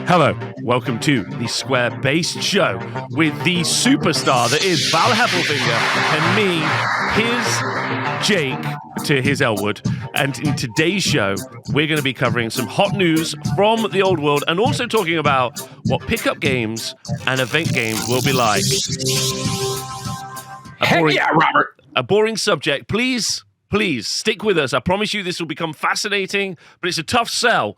Hello, welcome to the Square-Based Show with the superstar that is Val Heffelfinger and me, his Jake to his Elwood. And in today's show, we're going to be covering some hot news from the old world and also talking about what pickup games and event games will be like. Robert. A boring subject. Please stick with us. I promise you this will become fascinating, but it's a tough sell.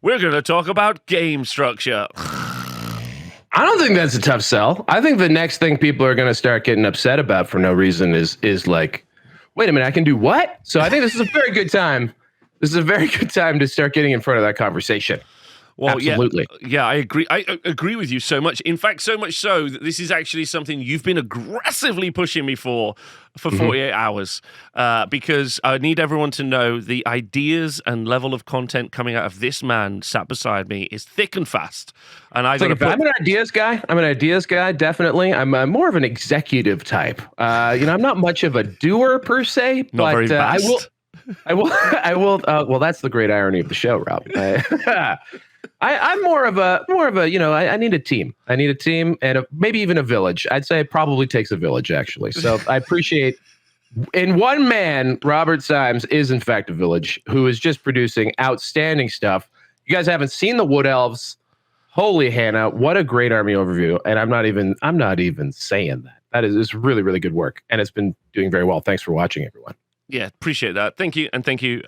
We're going to talk about game structure. I don't think that's a tough sell. I think the next thing people are going to start getting upset about for no reason is like, wait a minute, I can do what? So I think this is a very good time. This is a very good time to start getting in front of that conversation. Well, absolutely. Yeah, I agree. I agree with you so much. In fact, so much so that this is actually something you've been aggressively pushing me for 48 hours, because I need everyone to know the ideas and level of content coming out of this man sat beside me is thick and fast. And I'm an ideas guy. Definitely. I'm more of an executive type. I'm not much of a doer per se, not very fast. I will. Well, that's the great irony of the show, Rob. I'm more of a, I need a team. I need a team and maybe even a village. I'd say it probably takes a village, actually. So I appreciate in one man, Robert Symes is in fact a village who is just producing outstanding stuff. You guys haven't seen the Wood Elves. Holy Hannah, what a great army overview. And I'm not even saying that. It's really, really good work. And it's been doing very well. Thanks for watching, everyone. Yeah, appreciate that. Thank you.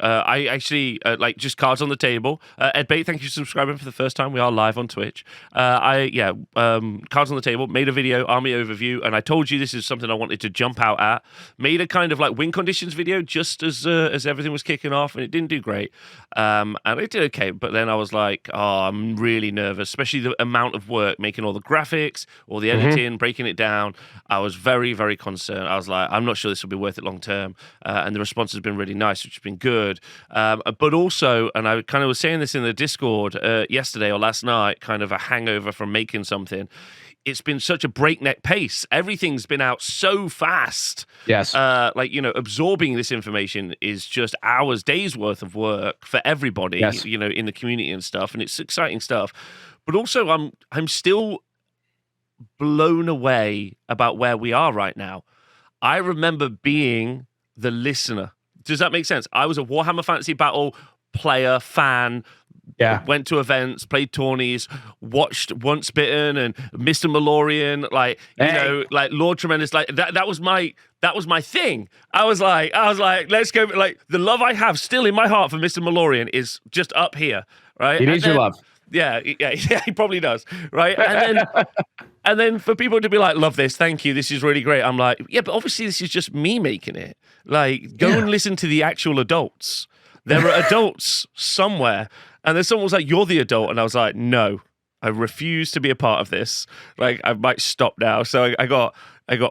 I actually like just cards on the table. Ed Bate, thank you for subscribing for the first time. We are live on Twitch. Cards on the table. Made a video, army overview, and I told you this is something I wanted to jump out at. Made a kind of like win conditions video just as everything was kicking off, and it didn't do great. And it did okay, but then I was like, I'm really nervous, especially the amount of work making all the graphics, all the editing, breaking it down. I was very, very concerned. I was like, I'm not sure this will be worth it long term. And the response has been really nice, which has been good. But also, and I kind of was saying this in the Discord yesterday or last night, kind of a hangover from making something. It's been such a breakneck pace. Everything's been out so fast. Yes. Absorbing this information is just hours, days worth of work for everybody, yes. In the community and stuff. And it's exciting stuff. But also, I'm still blown away about where we are right now. I remember being the listener. Does that make sense? I was a Warhammer Fantasy Battle player, fan, went to events, played tourneys, watched Once Bitten and Mr. Malorian, like Lord Tremendous, like that was my thing. I was like, let's go. Like the love I have still in my heart for Mr. Malorian is just up here, right? He needs your love. Yeah, he probably does, right? And then for people to be like, love this, thank you, this is really great. I'm like, yeah, but obviously this is just me making it. Like, go and listen to the actual adults. There are adults somewhere. And then someone was like, you're the adult. And I was like, no, I refuse to be a part of this. Like, I might stop now. So I got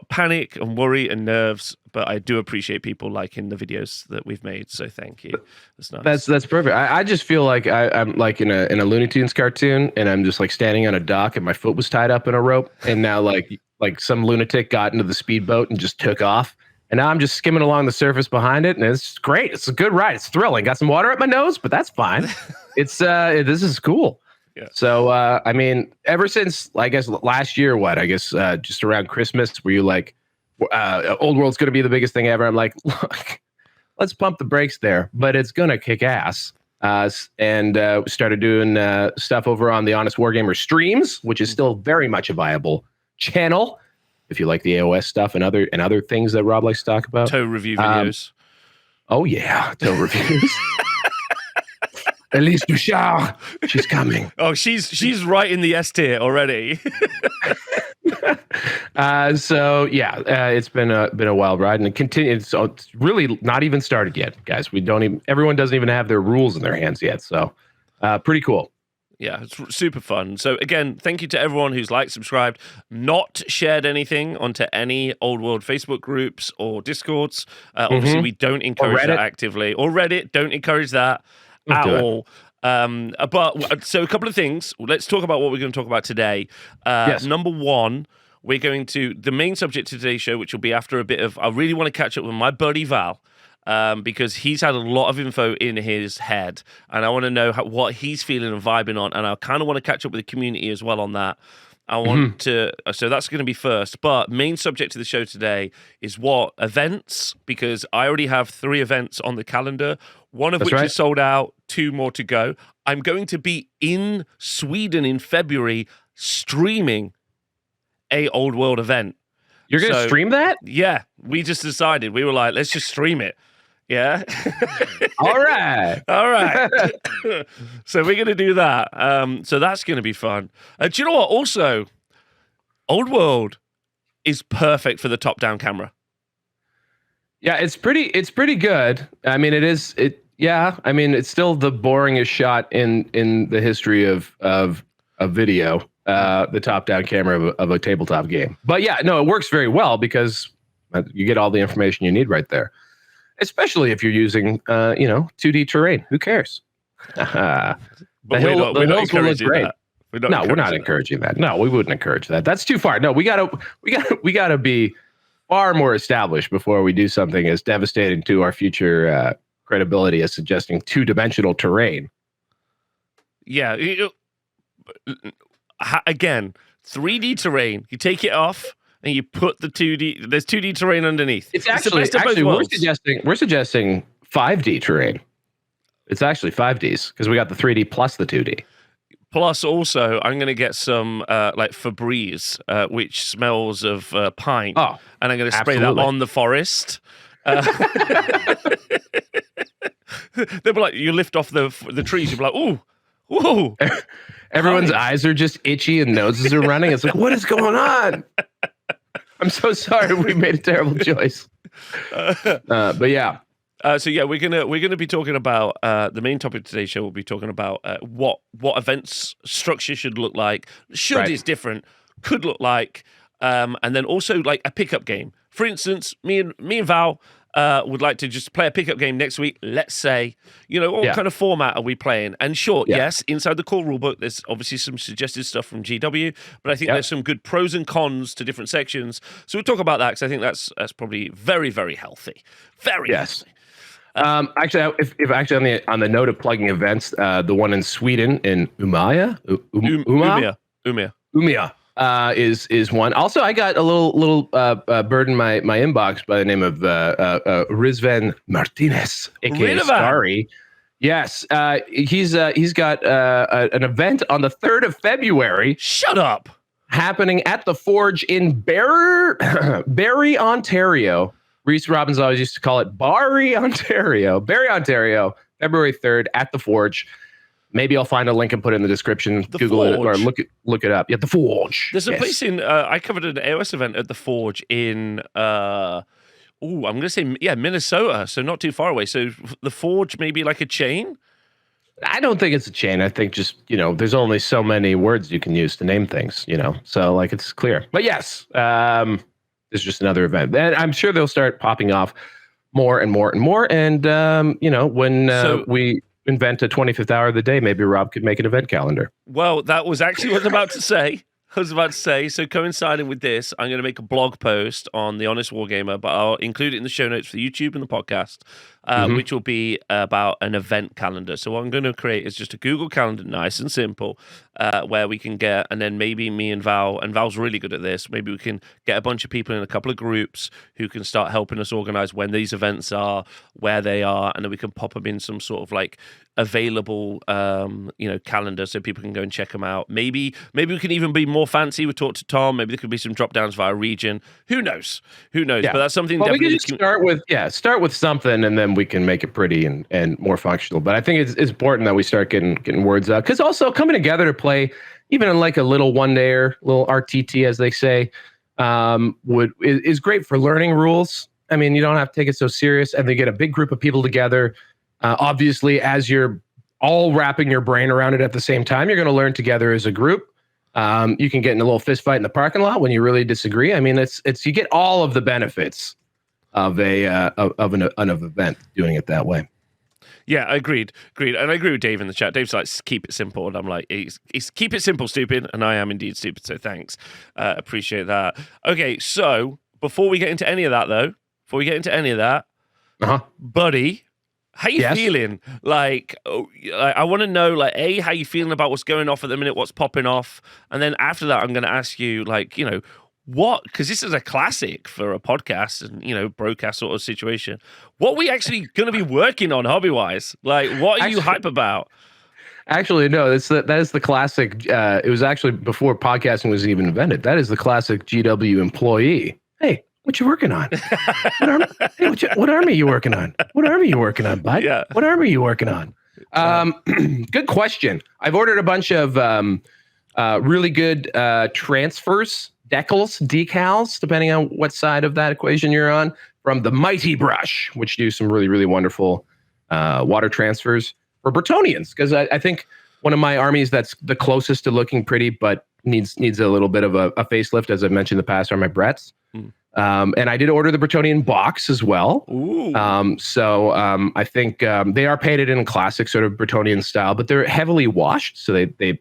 panic and worry and nerves, but I do appreciate people liking the videos that we've made. So thank you. That's nice. That's perfect. I just feel like I'm like in a Looney Tunes cartoon, and I'm just like standing on a dock, and my foot was tied up in a rope, and now like some lunatic got into the speedboat and just took off, and now I'm just skimming along the surface behind it, and it's great. It's a good ride. It's thrilling. Got some water up my nose, but that's fine. It's this is cool. Yeah. So I mean, ever since I guess last year, just around Christmas, were you like, Old World's going to be the biggest thing ever? I'm like, look, let's pump the brakes there, but it's going to kick ass. And we started doing stuff over on the Honest Wargamer streams, which is still very much a viable channel. If you like the AOS stuff and other things that Rob likes to talk about, toe review videos. Oh yeah, toe reviews. Elise Bouchard, she's coming. Oh, she's right in the S tier already. It's been a wild ride, and it continues. So it's really not even started yet, guys. Everyone doesn't even have their rules in their hands yet. So, pretty cool. Yeah, it's super fun. So again, thank you to everyone who's liked, subscribed, not shared anything onto any Old World Facebook groups or Discords. Obviously, we don't encourage that actively. Or Reddit, don't encourage that at all. So a couple of things. Let's talk about what we're going to talk about today. Yes. Number one, we're going to the main subject of today's show, which will be after a bit of. I really want to catch up with my buddy Val. because he's had a lot of info in his head, and I want to know what he's feeling and vibing on, and I kind of want to catch up with the community as well on that. I want to, so that's going to be first. But main subject of the show today is what events, because I already have 3 events on the calendar, one of which is sold out, 2 more to go. I'm going to be in Sweden in February streaming a Old World event. You're going to stream that? Yeah, we just decided. We were like, let's just stream it. Yeah. All right. So we're going to do that. So that's going to be fun. Do you know what? Also, Old World is perfect for the top-down camera. Yeah, it's pretty good. I mean, I mean, it's still the boringest shot in the history of video, the top-down camera of a tabletop game. But yeah, no, it works very well because you get all the information you need right there. Especially if you're using, 2D terrain. Who cares? But the hills will look great. We're not encouraging that. No, we wouldn't encourage that. That's too far. No, we gotta be far more established before we do something as devastating to our future credibility as suggesting 2-dimensional terrain. Yeah. Again, 3D terrain. You take it off. And you put the 2D. There's 2D terrain underneath. It's actually we're suggesting 5D terrain. It's actually 5Ds because we got the 3D plus the 2D. Plus, also, I'm going to get some like Febreze, which smells of pine. Oh, and I'm going to spray that on the forest. They'll be like, you lift off the trees. You'll be like, ooh, whoa. Everyone's eyes are just itchy and noses are running. It's like, what is going on? I'm so sorry we made a terrible choice. But yeah. So yeah, we're gonna be talking about the main topic of today's show. We'll be talking about what events structure should look like. Is different, could look like, and then also like a pickup game. For instance, me and Val would like to just play a pickup game next week. Let's say, what kind of format are we playing? And sure, yes, inside the core rulebook, there's obviously some suggested stuff from GW, but I think there's some good pros and cons to different sections. So we'll talk about that because I think that's probably very, very healthy. Very healthy. Actually, if actually on the note of plugging events, the one in Sweden in Umeå is one. Also, I got a little bird in my inbox by the name of Rizvan Martinez, aka Starry. Yes, he's got an event on the 3rd of February. Shut up. Happening at the Forge in Barrie, Ontario. Reese Robbins always used to call it Barrie, Ontario, February 3rd at the Forge. Maybe I'll find a link and put it in the description. Google it or look it up. Yeah, the Forge. There's a place in. I covered an AOS event at the Forge in. I'm going to say Minnesota, so not too far away. So the Forge may be like a chain. I don't think it's a chain. I think just there's only so many words you can use to name things. So like it's clear. But yes, it's just another event, and I'm sure they'll start popping off more and more and more. And when we invent a 25th hour of the day, maybe Rob could make an event calendar. Well, that was actually what I was about to say. So coinciding with this, I'm going to make a blog post on The Honest Wargamer, but I'll include it in the show notes for YouTube and the podcast, which will be about an event calendar. So what I'm going to create is just a Google Calendar, nice and simple, where we can get, and then maybe me and Val's really good at this, maybe we can get a bunch of people in a couple of groups who can start helping us organize when these events are, where they are, and then we can pop them in some sort of like available calendar so people can go and check them out. Maybe we can even be more fancy. We talked to Tom. Maybe there could be some drop downs via region. Who knows? Yeah. But that's something. Well, we can just start with something, and then we can make it pretty and more functional. But I think it's important that we start getting words out, because also coming together to play, even in like a little one-dayer, little RTT as they say, is great for learning rules. I mean, you don't have to take it so serious, and they get a big group of people together. Obviously, as you're all wrapping your brain around it at the same time, you're going to learn together as a group. You can get in a little fist fight in the parking lot when you really disagree. I mean, it's you get all of the benefits of an event doing it that way. Yeah, agreed, and I agree with Dave in the chat. Dave's like, keep it simple, and I'm like, it's keep it simple, stupid, and I am indeed stupid. So thanks, appreciate that. Okay, so before we get into any of that, buddy. How you Yes. feeling? Like, I want to know, like, A, how you feeling about what's going off at the minute, what's popping off, and then after that, I'm going to ask you, like, what? Because this is a classic for a podcast and broadcast sort of situation. What are we actually going to be working on hobby-wise? Like, what are you hype about? Actually, no. That is the classic. It was actually before podcasting was even invented. That is the classic GW employee. Hey, what you working on? What army you working on? What army you working on, bud? Yeah. What army you working on? Good question. I've ordered a bunch of really good transfers, decals, depending on what side of that equation you're on, from the Mighty Brush, which do some really, really wonderful water transfers for Bretonians. Because I think one of my armies that's the closest to looking pretty, but needs a little bit of a facelift, as I've mentioned in the past, are my Bretts. And I did order the Bretonian box as well. So I think they are painted in a classic sort of Bretonian style, but they're heavily washed. So the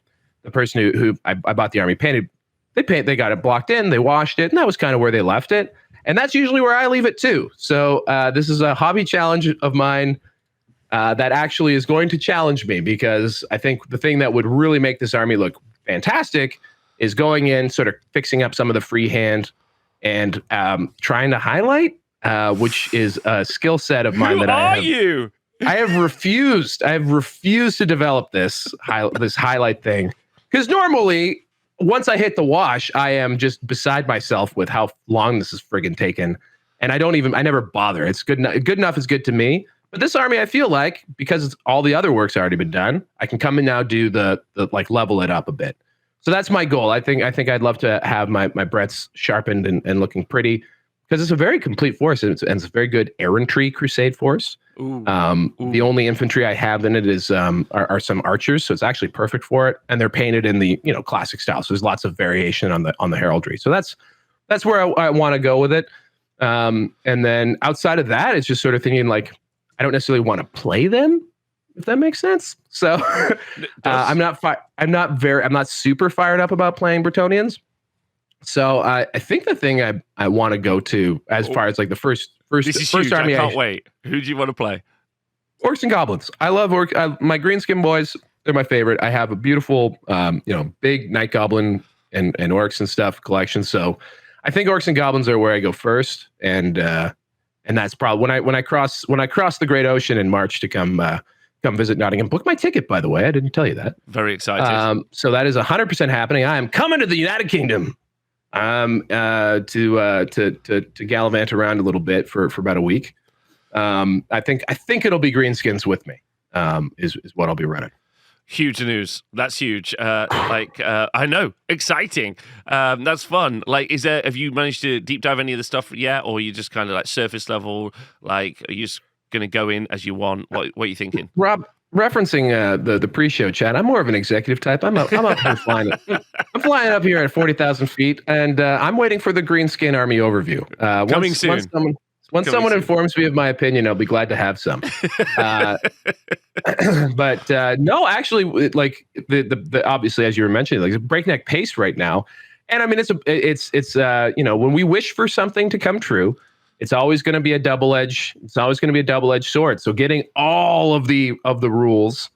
person who I bought the army painted, they got it blocked in, they washed it, and that was kind of where they left it. And that's usually where I leave it too. So this is a hobby challenge of mine that actually is going to challenge me, because I think the thing that would really make this army look fantastic is going in, sort of fixing up some of the freehand and trying to highlight, which is a skill set of mine that I have refused to develop this highlight thing, because normally once I hit the wash, I am just beside myself with how long this is friggin' taken, and I never bother. It's good enough is good to me. But this army, I feel like, because all the other work's already been done, I can come in now, do the like level it up a bit. So that's my goal. I think I'd love to have my Bretts sharpened and looking pretty, because it's a very complete force, and it's a very good errantry crusade force. Ooh. The only infantry I have in it is are some archers, so it's actually perfect for it, and they're painted in the classic style. So there's lots of variation on the heraldry. So that's where I want to go with it. And then outside of that, it's just sort of thinking like, I don't necessarily want to play them, if that makes sense. So I'm not super fired up about playing Bretonians. So I think the thing I want to go to as far as like the first huge. army, I can't wait. Who do you want to play? Orcs and Goblins. I love my Greenskin boys. They're my favorite. I have a beautiful, big Night Goblin and Orcs and stuff collection. So I think Orcs and Goblins are where I go first, and that's probably when I cross the Great Ocean in March to come visit Nottingham. Book my ticket, by the way. I didn't tell you that. Very excited. So that is 100% happening. I am coming to the United Kingdom to gallivant around a little bit for about a week. I think it'll be Greenskins with me. Is what I'll be running. Huge news. That's huge. I know, exciting. That's fun. Like, have you managed to deep dive any of the stuff yet, or are you just kind of like surface level? Like, are you just going to go in as you want? What are you thinking? Rob, referencing the pre-show chat, I'm more of an executive type. I'm up here flying. I'm flying up here at 40,000 feet, and I'm waiting for the Greenskin Army overview. Coming soon. Once someone informs me of my opinion, I'll be glad to have some. But no, actually, like the obviously, as you were mentioning, like it's a breakneck pace right now, and I mean it's when we wish for something to come true, it's always going to be a double-edged sword. So getting all of the rules,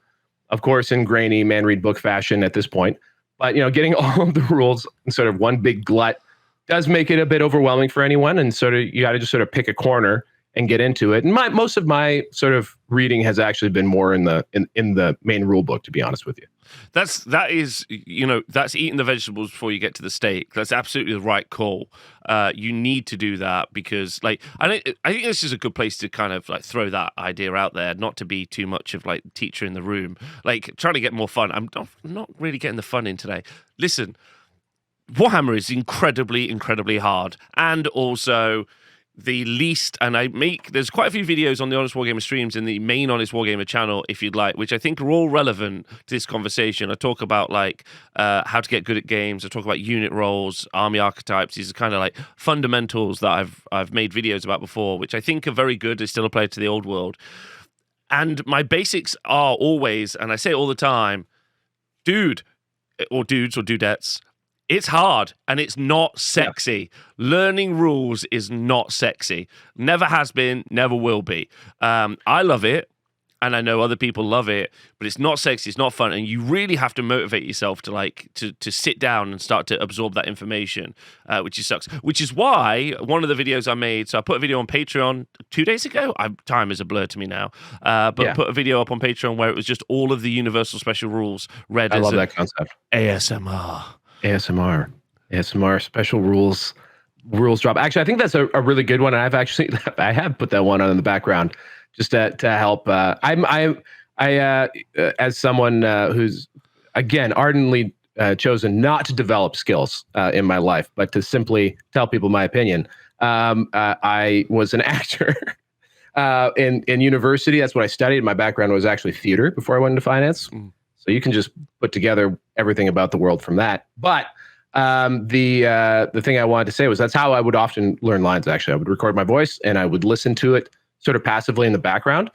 of course, in grainy man read book fashion at this point, but getting all of the rules in sort of one big glut does make it a bit overwhelming for anyone, and sort of you got to just sort of pick a corner and get into it. And most of my sort of reading has actually been more in the main rule book, to be honest with you. That's eating the vegetables before you get to the steak. That's absolutely the right call. You need to do that because, like, I think this is a good place to kind of like throw that idea out there, not to be too much of like teacher in the room, like trying to get more fun. I'm not really getting the fun in today. Listen, Warhammer is incredibly, incredibly hard, and also the least, and there's quite a few videos on the Honest Wargamer streams in the main Honest Wargamer channel, if you'd like, which I think are all relevant to this conversation. I talk about like how to get good at games. I talk about unit roles, army archetypes. These are kind of like fundamentals that I've made videos about before, which I think are very good. They still apply to the old world. And my basics are always, and I say it all the time, dude, or dudes or dudettes, It's hard and it's not sexy. Learning rules is not sexy. Never has been, never will be. I love it, and I know other people love it, but it's not sexy, it's not fun, and you really have to motivate yourself to sit down and start to absorb that information, which sucks. Which is why one of the videos I made, so I put a video on Patreon 2 days ago. Time is a blur to me now, but put a video up on Patreon where it was just all of the universal special rules read. I love that concept. ASMR special rules drop. Actually, I think that's a really good one. I have put that one on in the background just to help. I as someone who's again ardently chosen not to develop skills in my life, but to simply tell people my opinion. I was an actor in university. That's what I studied. My background was actually theater before I went into finance. So you can just put together everything about the world from that. But the thing I wanted to say was that's how I would often learn lines. Actually, I would record my voice and I would listen to it sort of passively in the background.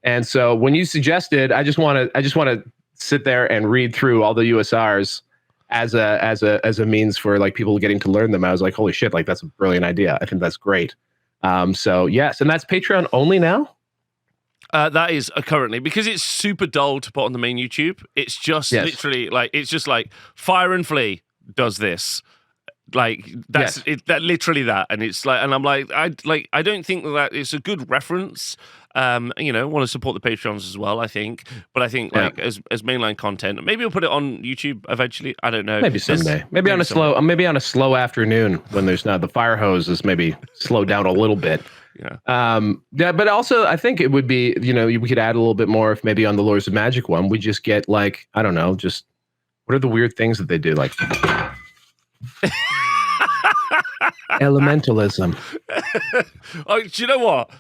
And so when you suggested, I just want to sit there and read through all the USRs as a means for like people getting to learn them. I was like, holy shit, like that's a brilliant idea. I think that's great. So yes, and that's Patreon only now. That is currently, because it's super dull to put on the main YouTube. It's just literally like, it's just like Fire and Flee does this. Like that's it, that literally that, and it's like, and I'm like, I don't think that it's a good reference. Want to support the Patreons as well, I think, but I think like as mainline content, maybe we'll put it on YouTube eventually. I don't know. Maybe someday. Maybe on a slow afternoon when there's not the fire hose is maybe slow down a little bit. But also I think it would be, we could add a little bit more if maybe on the Lords of Magic one, we just get like, I don't know, just what are the weird things that they do? Like elementalism. Oh, do you know what?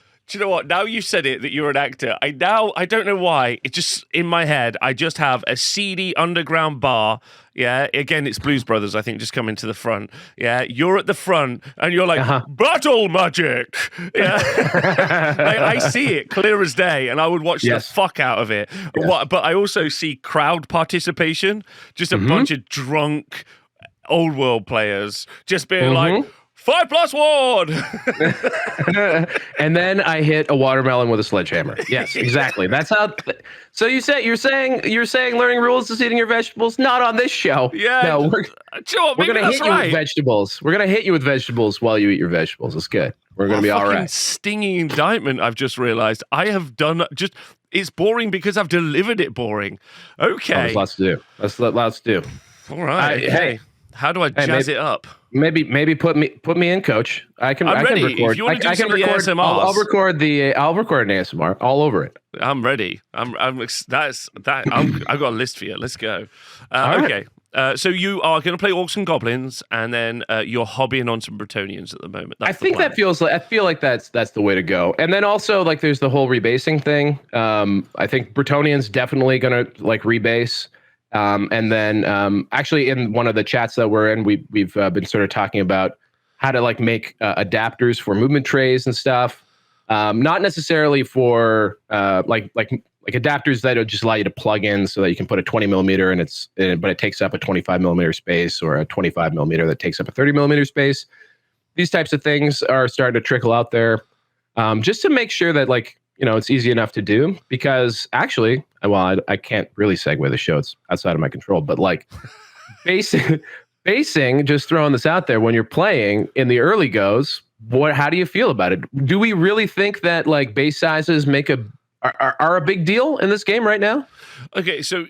Now you said it that you're an actor. I don't know why. It just in my head, I just have a seedy underground bar. Yeah. Again, it's Blues Brothers, I think, just coming to the front. Yeah. You're at the front and you're like, battle magic. Yeah. I see it clear as day and I would watch the fuck out of it. Yes. But I also see crowd participation, just a bunch of drunk old world players just being like, 5+1. And then I hit a watermelon with a sledgehammer. Yes, exactly. That's how. So you're saying learning rules is eating your vegetables? Not on this show. Yeah. No, we're gonna hit you with vegetables. We're gonna hit you with vegetables while you eat your vegetables. It's good. We're gonna be all right. Stinging indictment. I've just realized I have done just. It's boring because I've delivered it boring. Okay. There's lots to do. Lots to do. All right. Hey. How do I jazz it up? Maybe put me in, Coach. I can ready. record. If you want to do some record ASMRs, I'll record an ASMR all over it. I'm ready. I've got a list for you. Let's go. Okay. So you are going to play Orcs and Goblins, and then you're hobbying on some Bretonnians at the moment. I feel like that's the way to go. And then also like there's the whole rebasing thing. I think Bretonnians definitely going to like rebase. And then actually in one of the chats that we're in, we've been sort of talking about how to like make adapters for movement trays and stuff. Not necessarily for like adapters that will just allow you to plug in so that you can put a 20 millimeter but it takes up a 25 millimeter space, or a 25 millimeter that takes up a 30 millimeter space. These types of things are starting to trickle out there, just to make sure that like, it's easy enough to do, because actually, well, I can't really segue the show. It's outside of my control, but like basing, just throwing this out there, when you're playing in the early goes, how do you feel about it? Do we really think that like base sizes are a big deal in this game right now? Okay, so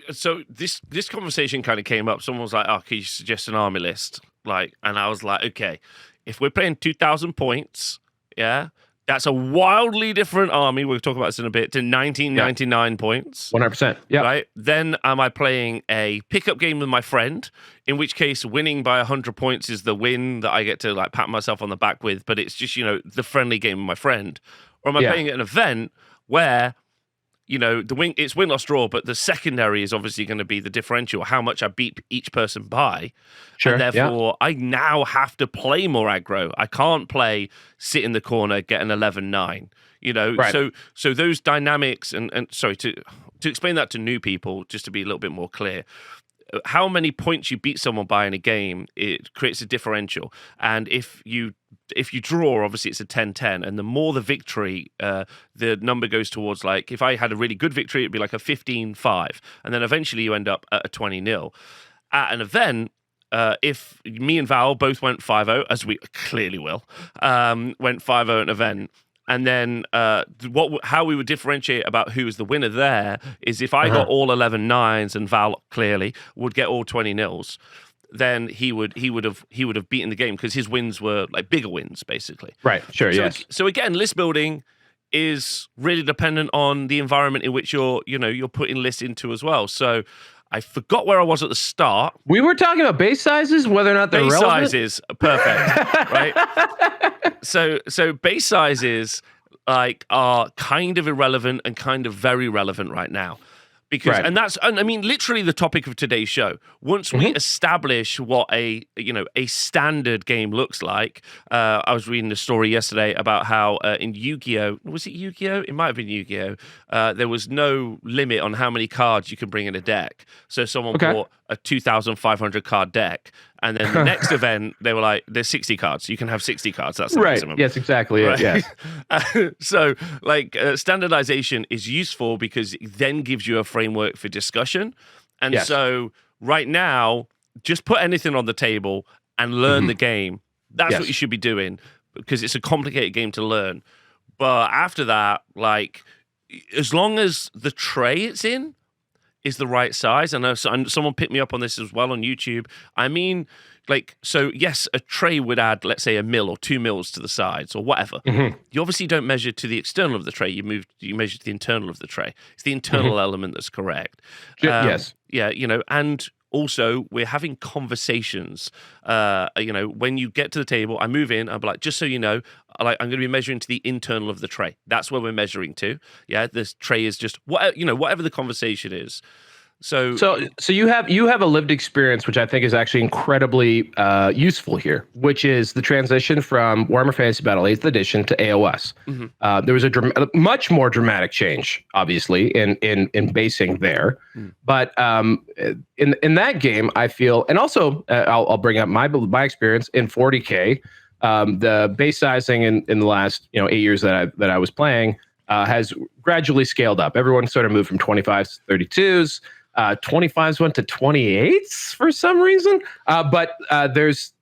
this conversation kind of came up. Someone was like, "Oh, can you suggest an army list?" Like, and I was like, "Okay, if we're playing 2,000 points, yeah." That's a wildly different army. We'll talk about this in a bit. To 1999 points. 100%. Yeah. Right. Then am I playing a pickup game with my friend? In which case, winning by 100 points is the win that I get to like pat myself on the back with. But it's just the friendly game with my friend. Or am I playing at an event where it's win loss draw, but the secondary is obviously going to be the differential, how much I beat each person by. Sure. And therefore, I now have to play more aggro. I can't play sit in the corner, get an 11-9. Right. So those dynamics and sorry to explain that to new people, just to be a little bit more clear. how many points you beat someone by in a game, it creates a differential. And if you draw, obviously it's a 10-10, and the more the victory, the number goes towards, like, if I had a really good victory, it'd be like a 15-5, and then eventually you end up at a 20-0. At an event, if me and Val both went 5-0, as we clearly will, went 5-0 at an event, and then how we would differentiate about who was the winner there is if I got all 11 9s and Val clearly would get all 20 nils, then he would have beaten the game because his wins were like bigger wins, basically. Right. Sure. Yes. So again, list building is really dependent on the environment in which you're putting lists into as well. So I forgot where I was at the start. We were talking about base sizes, whether or not they're relevant. Base sizes, perfect, right? So base sizes are kind of irrelevant and kind of very relevant right now. Because and I mean literally the topic of today's show. Once we establish what a standard game looks like, I was reading a story yesterday about how in Yu-Gi-Oh, was it Yu-Gi-Oh? It might have been Yu-Gi-Oh. There was no limit on how many cards you can bring in a deck. So someone bought a 2,500 card deck, and then the next event they were like, "There's 60 cards. You can have 60 cards. That's the maximum." Yes, exactly. Right? Yes. So standardization is useful because it then gives you a framework for discussion. And so right now, just put anything on the table and learn the game. That's what you should be doing because it's a complicated game to learn. But after that, like, as long as the tray it's in is the right size. I know someone picked me up on this as well on YouTube. I mean, like, so yes, a tray would add, let's say, 1 mil or 2 mils to the sides or whatever. You obviously don't measure to the external of the tray. You measure to the internal of the tray. It's the internal element that's correct. Yes. Yeah, and also we're having conversations. When you get to the table, I move in, I'm like, just so you know, I'm going to be measuring to the internal of the tray. That's where we're measuring to. Yeah, this tray is just whatever the conversation is. So you have a lived experience, which I think is actually incredibly useful here, which is the transition from Warhammer Fantasy Battle 8th Edition to AOS. There was a much more dramatic change, obviously, in basing there. But in that game, I feel, and also I'll bring up my experience in 40K. The base sizing in the last 8 years that I was playing has gradually scaled up. Everyone sort of moved from 25s to 32s. 25s went to 28s for some reason, but there was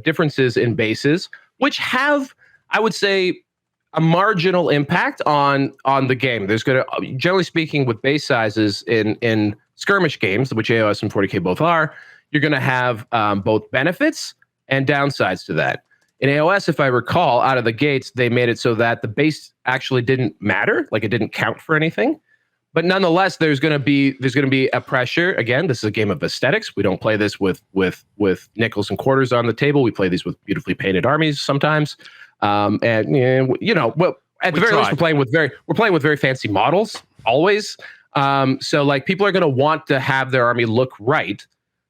differences in bases, which have, I would say, a marginal impact on the game. There's going to, generally speaking, with base sizes in skirmish games, which AOS and 40K both are, you're going to have both benefits and downsides to that. In AOS, if I recall, out of the gates, they made it so that the base actually didn't matter, like it didn't count for anything. But nonetheless, there's going to be a pressure. Again, this is a game of aesthetics. We don't play this with nickels and quarters on the table. We play these with beautifully painted armies sometimes. Well, at the very least, we're playing with very fancy models always. So like people are going to want to have their army look right.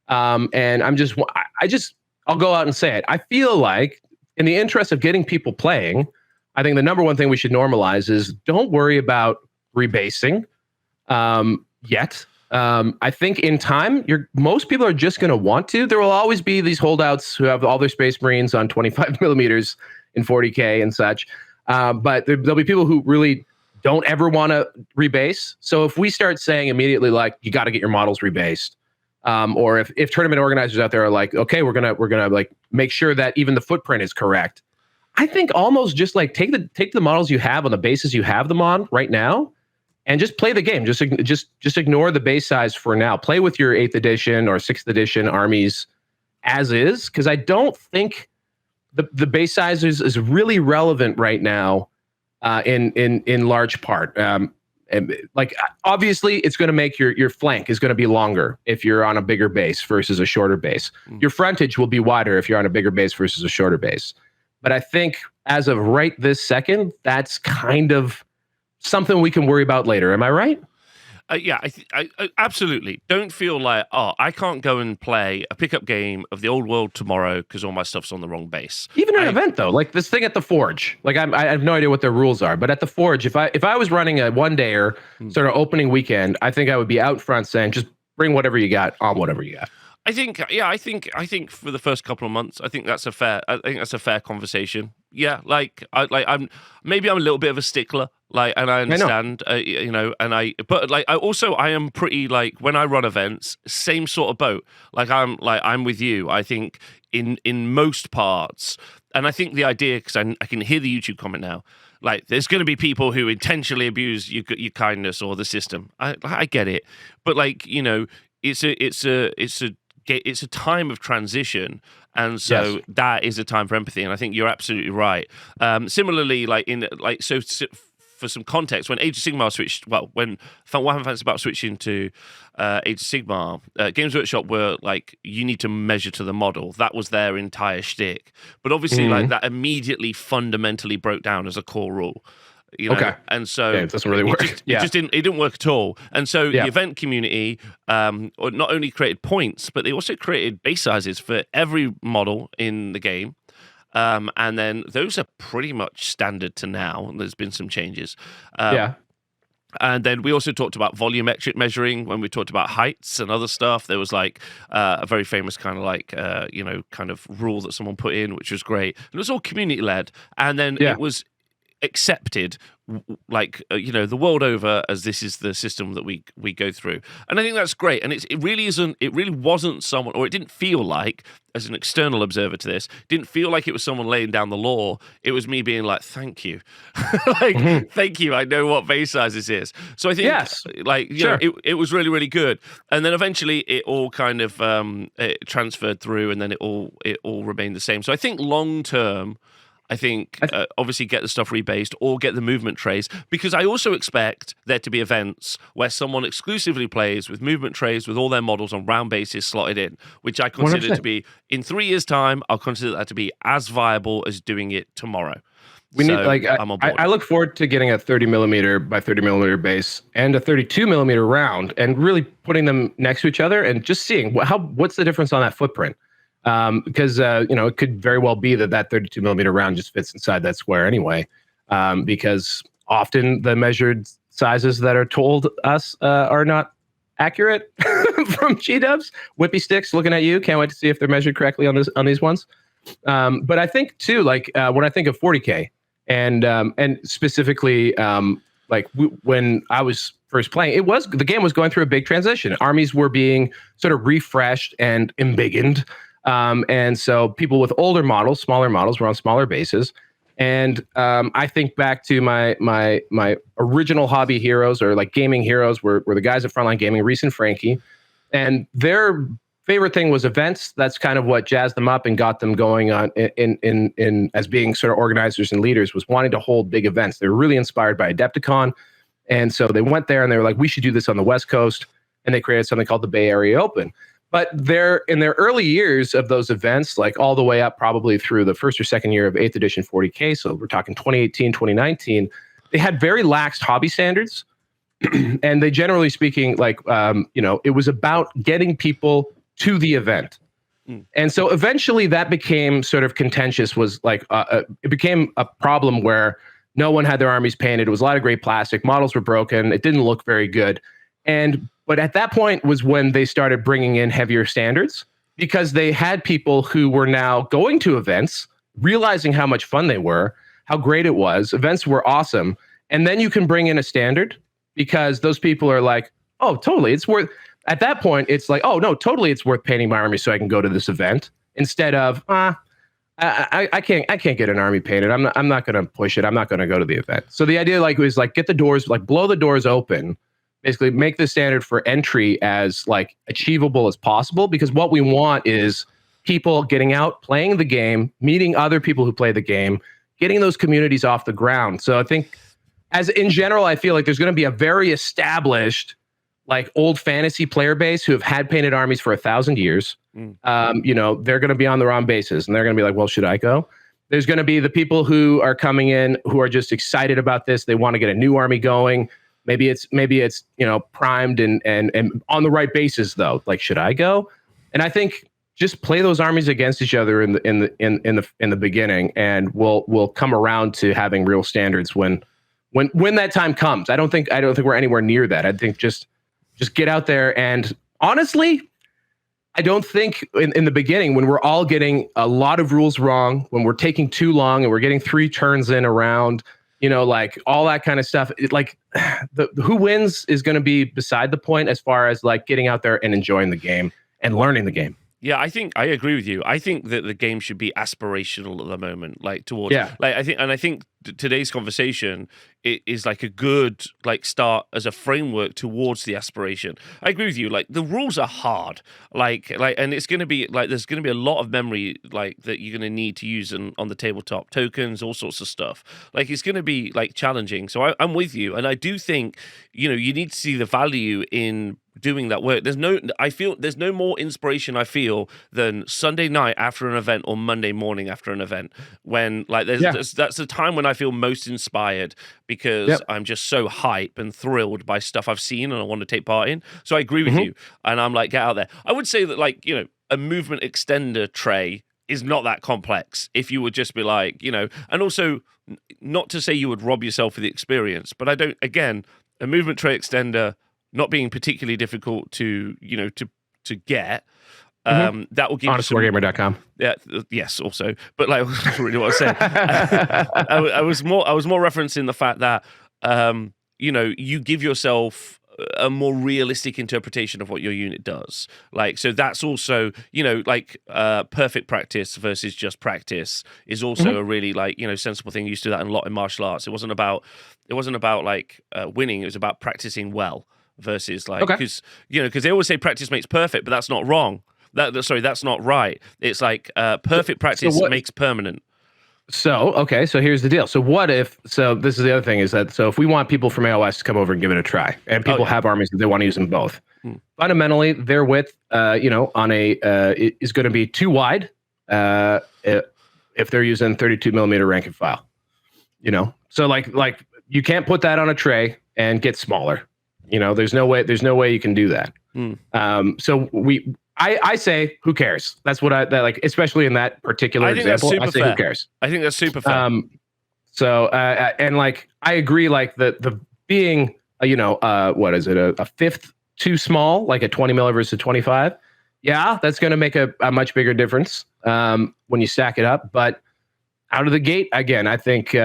And I'll go out and say it. I feel like in the interest of getting people playing, I think the number one thing we should normalize is don't worry about rebasing. Yet. I think in time, most people are just going to want to. There will always be these holdouts who have all their Space Marines on 25 millimeters in 40K and such. But there'll be people who really don't ever want to rebase. So if we start saying immediately, like, you got to get your models rebased, or if tournament organizers out there are like, okay, we're gonna like make sure that even the footprint is correct. I think almost just like take the models you have on the bases you have them on right now. And just play the game. Just ignore the base size for now. Play with your 8th edition or 6th edition armies as is, because I don't think the base size is really relevant right now in large part. Like obviously, it's going to make your flank is going to be longer if you're on a bigger base versus a shorter base. Your frontage will be wider if you're on a bigger base versus a shorter base. But I think as of right this second, that's kind of something we can worry about later. Am I right? Yeah, I absolutely. Don't feel like, I can't go and play a pickup game of the old world tomorrow because all my stuff's on the wrong base. Even an event, though, like this thing at the Forge. Like I have no idea what their rules are, but at the Forge, if I was running a one-dayer sort of opening weekend, I think I would be out front saying, just bring whatever you got on whatever you got. I think, yeah, I think for the first couple of months, I think that's a fair conversation. Yeah, I'm a little bit of a stickler, and I understand, but I am pretty when I run events, same sort of boat. I'm with you. I think in most parts, and I think the idea, because I can hear the YouTube comment now. There's going to be people who intentionally abuse your kindness or the system. I get it, but it's a time of transition, and so that is a time for empathy. And I think you're absolutely right. Similarly, for some context, when Age of Sigmar switched, when Warhammer Fantasy about switching to Age of Sigmar, Games Workshop were you need to measure to the model. That was their entire shtick. But obviously, that immediately fundamentally broke down as a core rule. Okay. And so it doesn't really work. It didn't work at all. And so the event community not only created points, but they also created base sizes for every model in the game. And then those are pretty much standard to now. There's been some changes. And then we also talked about volumetric measuring when we talked about heights and other stuff. There was a very famous kind of rule that someone put in, which was great. And it was all community led. And then it was accepted the world over as this is the system that we go through, and I think that's great. And it really wasn't someone, or it didn't feel like, as an external observer to this, didn't feel like it was someone laying down the law. It was me being thank you. Thank you, I know what base size this is. So I think it was really, really good. And then eventually it all kind of it transferred through, and then it all remained the same. So I think long term, obviously get the stuff rebased or get the movement trays, because I also expect there to be events where someone exclusively plays with movement trays with all their models on round bases slotted in, which I consider 100%. To be, in 3 years' time, I'll consider that to be as viable as doing it tomorrow. I look forward to getting a 30 millimeter by 30 millimeter base and a 32 millimeter round, and really putting them next to each other and just seeing what's the difference on that footprint. Because it could very well be that 32 millimeter round just fits inside that square anyway. Because often the measured sizes that are told us are not accurate from G-dubs. Whippy sticks, looking at you. Can't wait to see if they're measured correctly on these ones. But I think too, when I think of 40K and specifically when I was first playing, the game was going through a big transition. Armies were being sort of refreshed and embiggened. And so people with older models, smaller models, were on smaller bases. And I think back to my original hobby heroes, or gaming heroes, were the guys at Frontline Gaming, Reese and Frankie. And their favorite thing was events. That's kind of what jazzed them up and got them going on in as being sort of organizers and leaders, was wanting to hold big events. They were really inspired by Adepticon. And so they went there and they were like, we should do this on the West Coast. And they created something called the Bay Area Open. But in their early years of those events, all the way up probably through the first or second year of 8th edition 40K, so we're talking 2018, 2019, they had very lax hobby standards. And they, generally speaking, it was about getting people to the event. And so eventually that became sort of contentious, it became a problem where no one had their armies painted. It was a lot of gray plastic. Models were broken. It didn't look very good. But at that point was when they started bringing in heavier standards, because they had people who were now going to events, realizing how much fun they were, how great it was. Events were awesome. And then you can bring in a standard, because those people are like, oh, totally. At that point, it's like, oh, no, totally. It's worth painting my army so I can go to this event, instead of, I can't get an army painted. I'm not going to push it. I'm not going to go to the event. So the idea was get the doors, blow the doors open, basically make the standard for entry as achievable as possible, because what we want is people getting out, playing the game, meeting other people who play the game, getting those communities off the ground. So I think, as in general, I feel like there's going to be a very established old fantasy player base who have had painted armies for 1,000 years. They're going to be on the wrong bases, and they're going to be like, well, should I go? There's going to be the people who are coming in who are just excited about this. They want to get a new army going. Maybe it's primed and on the right bases though. Should I go? And I think just play those armies against each other in the beginning, and we'll come around to having real standards when that time comes. I don't think we're anywhere near that. I think just get out there and honestly, I don't think in the beginning, when we're all getting a lot of rules wrong, when we're taking too long and we're getting 3 turns in a round, like all that kind of stuff, the who wins is going to be beside the point as far as like getting out there and enjoying the game and learning the game. Yeah, I think I agree with you. I think that the game should be aspirational at the moment, like towards. Yeah. Like I think today's conversation is like a good like start as a framework towards the aspiration. I agree with you. Like the rules are hard. Like, and it's going to be like there's going to be a lot of memory like that you're going to need to use on the tabletop, tokens, all sorts of stuff. Like it's going to be like challenging. So I'm with you, and I do think you need to see the value in doing that work. I feel there's no more inspiration I feel than Sunday night after an event or Monday morning after an event, when like that's the time when I feel most inspired, because I'm just so hype and thrilled by stuff I've seen and I want to take part in. So I agree with you, and I'm like, get out there. I would say that like a movement extender tray is not that complex if you would just be like and also not to say you would rob yourself of the experience, but I don't. Again, a movement tray extender not being particularly difficult to get. That will give HonestWargamer.com. Yeah, yes, also, but like that's really what I said. I was more referencing the fact that you give yourself a more realistic interpretation of what your unit does. Like, so that's also perfect practice versus just practice is also a really sensible thing. You used to do that a lot in martial arts. It wasn't about like winning. It was about practicing well versus like because they always say practice makes perfect, but that's not wrong. That's not right. It's like perfect practice makes permanent. So here's the deal. So this is the other thing is that, so if we want people from AOS to come over and give it a try, and people have armies that they want to use them both, fundamentally their width, on is going to be too wide if they're using 32 millimeter rank and file, so like you can't put that on a tray and get smaller. There's no way you can do that. So I say, who cares? That's what I like, especially in that particular example. I say, who cares? I think that's super fair. And like, I agree, like the being, what is it? A fifth too small, like a 20 mil versus 25. Yeah, that's going to make a much bigger difference when you stack it up. But out of the gate, again, I think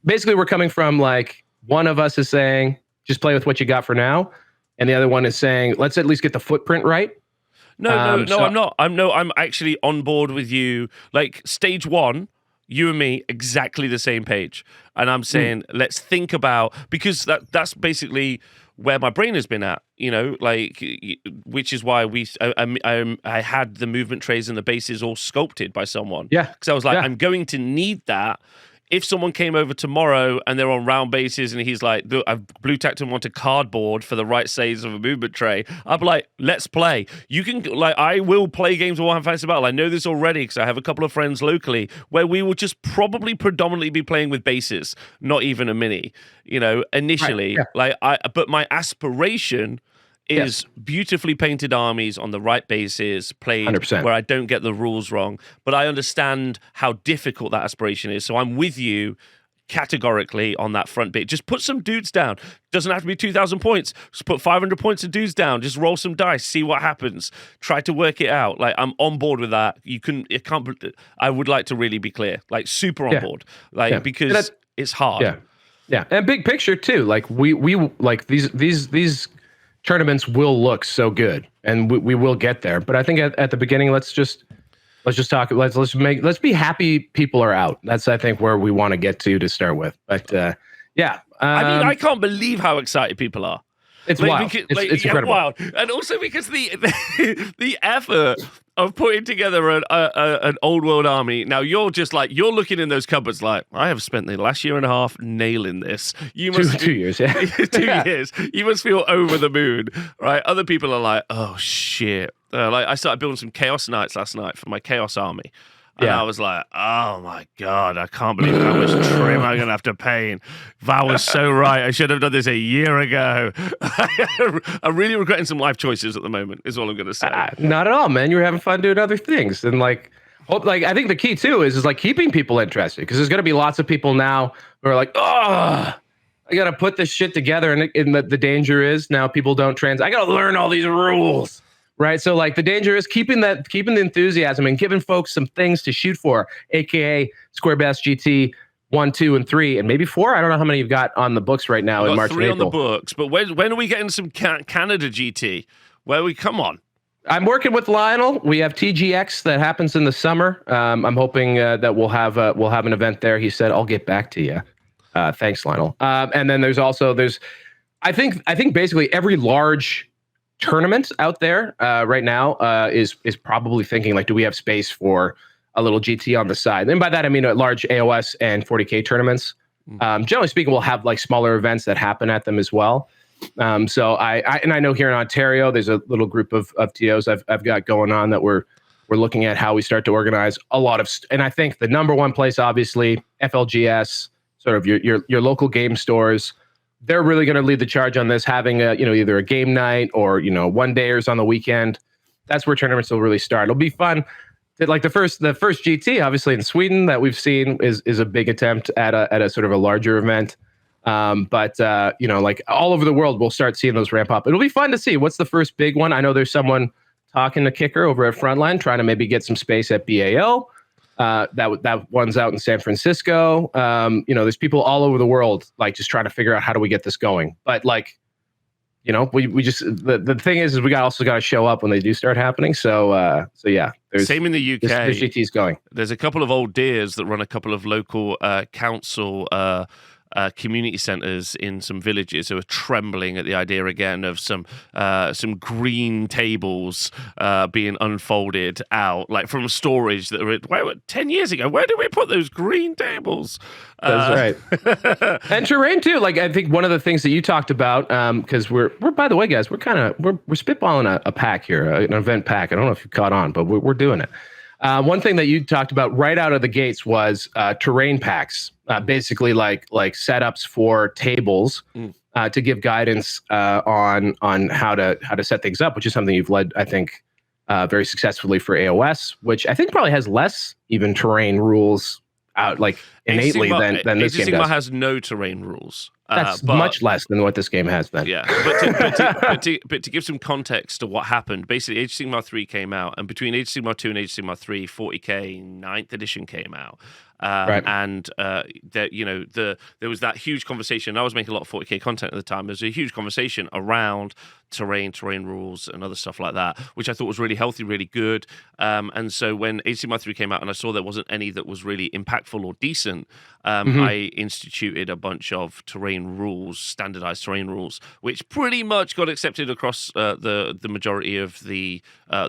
basically we're coming from like, one of us is saying, just play with what you got for now. And the other one is saying, let's at least get the footprint right. No, I'm not. I'm actually on board with you. Like stage 1, you and me, exactly the same page. And I'm saying, let's think about, because that's basically where my brain has been at, which is why I had the movement trays and the bases all sculpted by someone. Yeah. Because I was like, I'm going to need that. If someone came over tomorrow and they're on round bases and he's like, I've blue tacked him onto cardboard for the right size of a movement tray, I'd be like, let's play. You can, like, I will play games of Warhammer Fantasy Battle. I know this already because I have a couple of friends locally where we will just probably predominantly be playing with bases, not even a mini, initially. Right, but my aspiration is beautifully painted armies on the right bases, played 100%. Where I don't get the rules wrong. But I understand how difficult that aspiration is. So I'm with you categorically on that front bit. Just put some dudes down. Doesn't have to be 2,000 points. Just put 500 points of dudes down. Just roll some dice, see what happens. Try to work it out. Like, I'm on board with that. I would like to really be clear. Like, super on board. Like, because it's hard. Yeah. And big picture too. Like, we like these tournaments will look so good, and we will get there. But I think at the beginning, let's just talk. Let's be happy people are out. That's, I think, where we want to get to start with. But I mean, I can't believe how excited people are. It's wild. It's incredible. Wild. And also because the effort of putting together an old world army. Now you're just like, you're looking in those cupboards like, I have spent the last year and a half nailing this. You must 2 years, 2 years. You must feel over the moon, right? Other people are like, oh shit. Like I started building some Chaos Knights last night for my Chaos army. And I was like, oh my God, I can't believe how much trim I'm going to have to paint. Val was so right. I should have done this a year ago. I'm really regretting some life choices at the moment, is all I'm going to say. Not at all, man. You're having fun doing other things. And I think the key too is like keeping people interested, because there's going to be lots of people now who are like, oh, I got to put this shit together. And the danger is now people don't I got to learn all these rules. Right. So like the danger is keeping the enthusiasm and giving folks some things to shoot for, AKA Square Bass GT 1, 2, and 3, and maybe 4. I don't know how many you've got on the books right now in March and April. 3 on the books. But when are we getting some Canada GT? Come on. I'm working with Lionel. We have TGX that happens in the summer. I'm hoping that we'll have an event there. He said, "I'll get back to you." Thanks, Lionel. And then there's I think basically every large tournament out there right now is probably thinking like, do we have space for a little GT on the side? And by that I mean large AOS and 40K tournaments. Generally speaking, we'll have like smaller events that happen at them as well. So I know here in Ontario there's a little group of TOs I've got going on that we're looking at how we start to organize a lot of and I think the number one place, obviously, FLGS, sort of your local game stores. They're really going to lead the charge on this, having either a game night or one dayers on the weekend. That's where tournaments will really start. It'll be fun. Like the first GT, obviously in Sweden that we've seen is a big attempt at a sort of a larger event. But like all over the world, we'll start seeing those ramp up. It'll be fun to see what's the first big one. I know there's someone talking to Kicker over at Frontline, trying to maybe get some space at BAO. That one's out in San Francisco. There's people all over the world, like just trying to figure out how do we get this going. But like, we just the thing is we also got to show up when they do start happening. So yeah, there's same in the UK. There's GT's going. There's a couple of old dears that run a couple of local council community centres in some villages who are trembling at the idea again of some green tables being unfolded out, like from storage that were 10 years ago. Where did we put those green tables? That's right. And terrain too. Like I think one of the things that you talked about, because we're by the way, guys, we're spitballing a pack here, an event pack. I don't know if you caught on, but we're doing it. One thing that you talked about right out of the gates was terrain packs, basically like setups for tables to give guidance on how to set things up, which is something you've led, I think, very successfully for AOS, which I think probably has less even terrain rules out like innately than this game does. Has no terrain rules. That's much less than what this game has then. Yeah, but to give some context to what happened, basically Age of Sigmar 3 came out, and between Age of Sigmar 2 and Age of Sigmar 3, 40K 9th edition came out. Right. And there was that huge conversation. I was making a lot of 40K content at the time. There was a huge conversation around terrain rules, and other stuff like that, which I thought was really healthy, really good. And so when Age of Sigmar 3 came out, and I saw there wasn't any that was really impactful or decent, I instituted a bunch of terrain rules, standardized terrain rules, which pretty much got accepted across the majority of the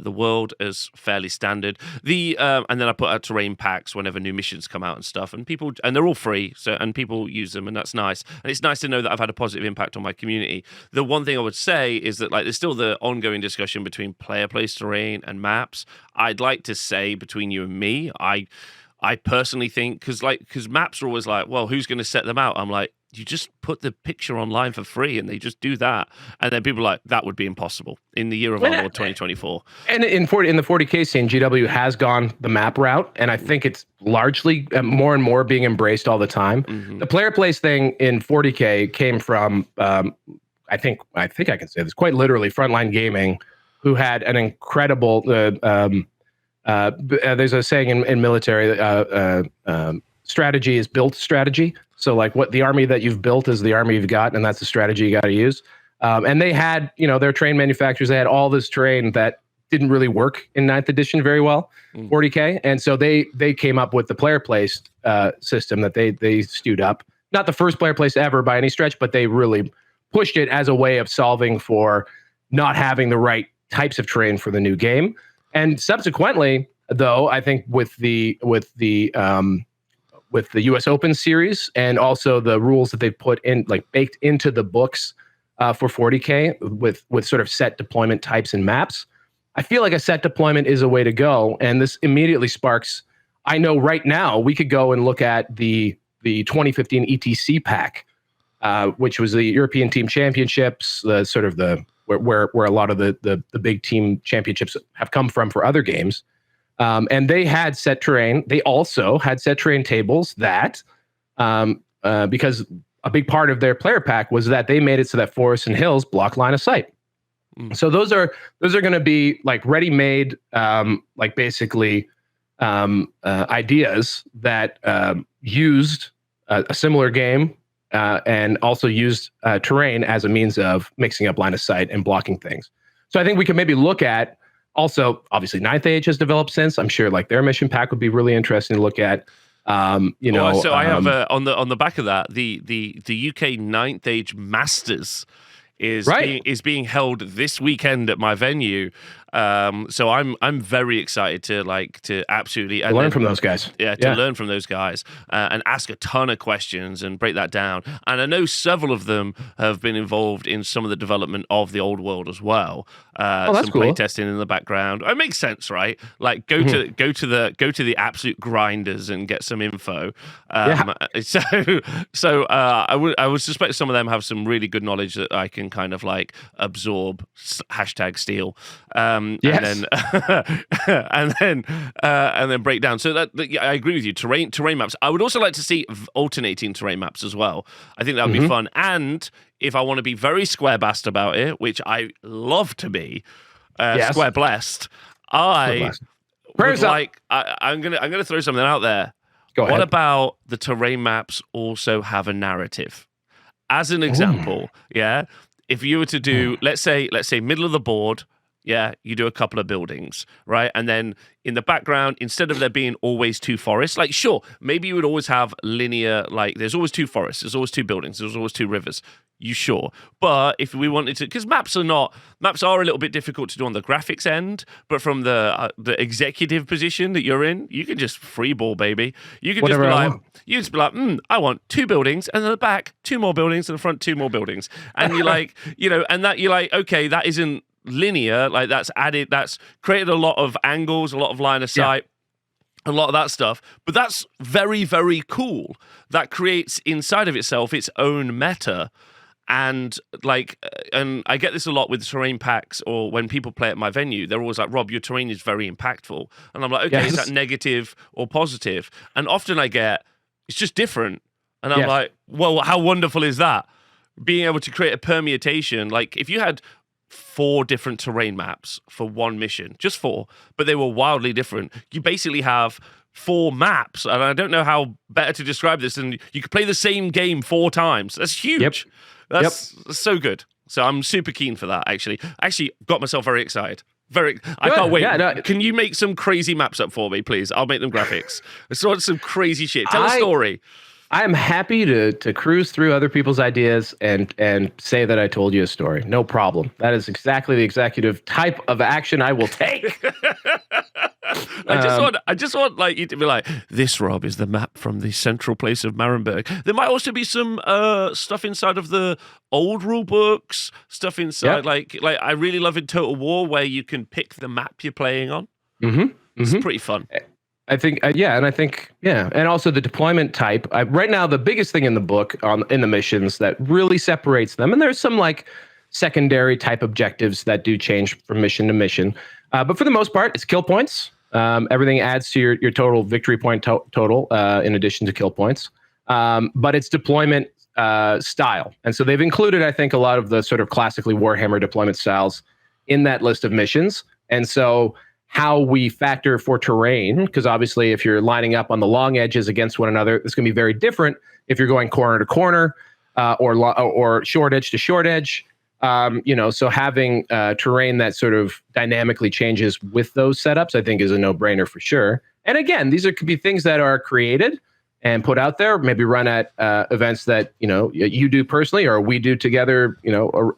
world as fairly standard. And then I put out terrain packs whenever new missions come out and stuff, and they're all free, and people use them, and that's nice. And it's nice to know that I've had a positive impact on my community. The one thing I would say is that like there's still the ongoing discussion between player place terrain and maps. I'd like to say between you and me, I personally think because maps are always like, well, who's going to set them out? I'm like, you just put the picture online for free and they just do that. And then people are like, that would be impossible in the year of our Lord 2024. And in the 40K scene, GW has gone the map route. And I think it's largely more and more being embraced all the time. Mm-hmm. The player place thing in 40K came from, I think I can say this quite literally, Frontline Gaming, who had an incredible, there's a saying in military, strategy is built strategy. So like what the army that you've built is the army you've got, and that's the strategy you got to use. And they had, their terrain manufacturers, they had all this terrain that didn't really work in 9th edition very well, 40K. And so they came up with the player place system that they stewed up. Not the first player place ever by any stretch, but they really pushed it as a way of solving for not having the right types of terrain for the new game. And subsequently, though, I think with the US Open series and also the rules that they put in, like baked into the books for 40K with sort of set deployment types and maps, I feel like a set deployment is a way to go. And this immediately sparks, I know right now we could go and look at the 2015 ETC pack, which was the European Team Championships, the sort of where a lot of the big team championships have come from for other games. And they had set terrain. They also had set terrain tables that, because a big part of their player pack was that they made it so that forests and hills block line of sight. So those are going to be like ready-made, like basically ideas that used a similar game and also used terrain as a means of mixing up line of sight and blocking things. So I think we could maybe look at also, obviously, Ninth Age has developed since. I'm sure like their mission pack would be really interesting to look at. So I have on the back of that the UK Ninth Age Masters is being held this weekend at my venue. So I'm very excited to absolutely learn from those guys. To learn from those guys and ask a ton of questions and break that down. And I know several of them have been involved in some of the development of the Old World as well. That's some cool. playtesting in the background. It makes sense, right? Like go to the absolute grinders and get some info. So I would suspect some of them have some really good knowledge that I can kind of like absorb. #steal. Yes. And then break down. So that I agree with you. Terrain maps. I would also like to see alternating terrain maps as well. I think that would be fun. And if I want to be very square bast about it, which I love to be, square blessed, I'm gonna throw something out there. Go ahead. What about the terrain maps also have a narrative? As an example, if you were to do, let's say middle of the board, you do a couple of buildings, right? And then in the background, instead of there being always two forests, like sure, maybe you would always have linear, like there's always two forests, there's always two buildings, there's always two rivers. You sure? But if we wanted to, because maps are a little bit difficult to do on the graphics end, but from the executive position that you're in, you can just freeball, baby. You can just be like, I want two buildings, and in the back, two more buildings, and the front, two more buildings. And you're like, and that you're like, okay, that isn't linear, like that's created a lot of angles, a lot of line of sight, a lot of that stuff, but that's very, very cool. That creates inside of itself its own meta. And and I get this a lot with terrain packs, or when people play at my venue, they're always like, Rob, your terrain is very impactful. And I'm like, okay, is that negative or positive? And often I get, it's just different. And I'm like, well, how wonderful is that? Being able to create a permutation, like if you had 4 different terrain maps for one mission, just 4, but they were wildly different. You basically have 4 maps, and I don't know how better to describe this, and you could play the same game 4 times. That's huge. That's so good. So I'm super keen for that, actually. Actually got myself very excited. I can't wait. Can you make some crazy maps up for me, please? I'll make them graphics. I just want some crazy shit. Tell a story. I am happy to cruise through other people's ideas and say that I told you a story. No problem. That is exactly the executive type of action I will take. I just want like you to be like, this, Rob, is the map from the central place of Marienburg. There might also be some stuff inside of the old rule books, stuff inside like I really love in Total War where you can pick the map you're playing on. It's pretty fun. I think, and also the deployment type. Right now, the biggest thing in the book in the missions that really separates them, and there's some like secondary type objectives that do change from mission to mission, but for the most part, it's kill points. Everything adds to your total victory point total in addition to kill points, but it's deployment style, and so they've included, I think, a lot of the sort of classically Warhammer deployment styles in that list of missions, and so how we factor for terrain, because obviously if you're lining up on the long edges against one another, it's going to be very different if you're going corner to corner or short edge to short edge. So having terrain that sort of dynamically changes with those setups, I think is a no-brainer for sure. And again, these could be things that are created and put out there, maybe run at events that, you do personally or we do together,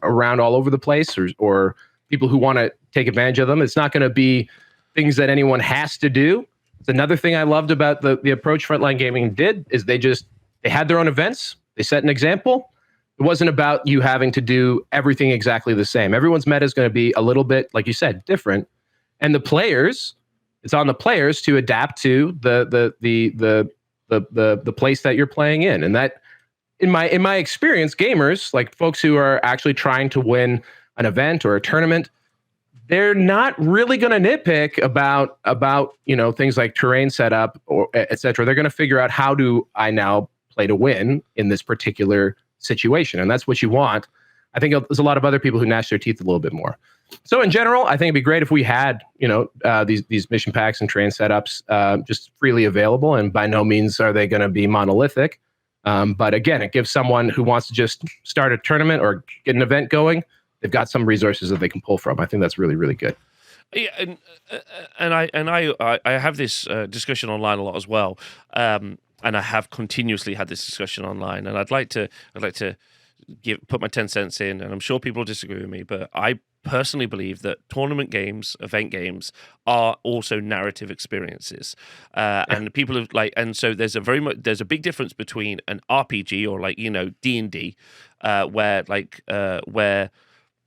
around all over the place, or people who want to take advantage of them. It's not going to be things that anyone has to do. It's another thing I loved about the approach Frontline Gaming did is they had their own events. They set an example. It wasn't about you having to do everything exactly the same. Everyone's meta is going to be a little bit, like you said, different. And it's on the players to adapt to the place that you're playing in. And that, in my experience, gamers, like folks who are actually trying to win an event or a tournament, they're not really going to nitpick about things like terrain setup or et cetera. They're going to figure out, how do I now play to win in this particular situation, and that's what you want. I think there's a lot of other people who gnash their teeth a little bit more. So in general, I think it'd be great if we had, these mission packs and train setups just freely available. And by no means are they going to be monolithic. But again, it gives someone who wants to just start a tournament or get an event going, they've got some resources that they can pull from. I think that's really, really good. Yeah, and I have this discussion online a lot as well, and I have continuously had this discussion online, and I'd like to put my 10 cents in, and I'm sure people disagree with me, but I personally believe that tournament games, event games, are also narrative experiences, and people have and so there's a big difference between an RPG or D&D, where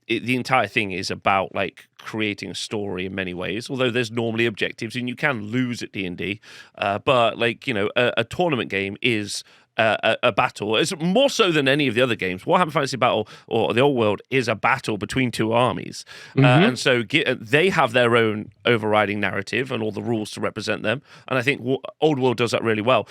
the entire thing is about creating a story in many ways, although there's normally objectives and you can lose at D&D, but a tournament game is a battle. It's more so than any of the other games. Warhammer Fantasy Battle or the Old World is a battle between two armies, and so they have their own overriding narrative and all the rules to represent them, and I think Old World does that really well.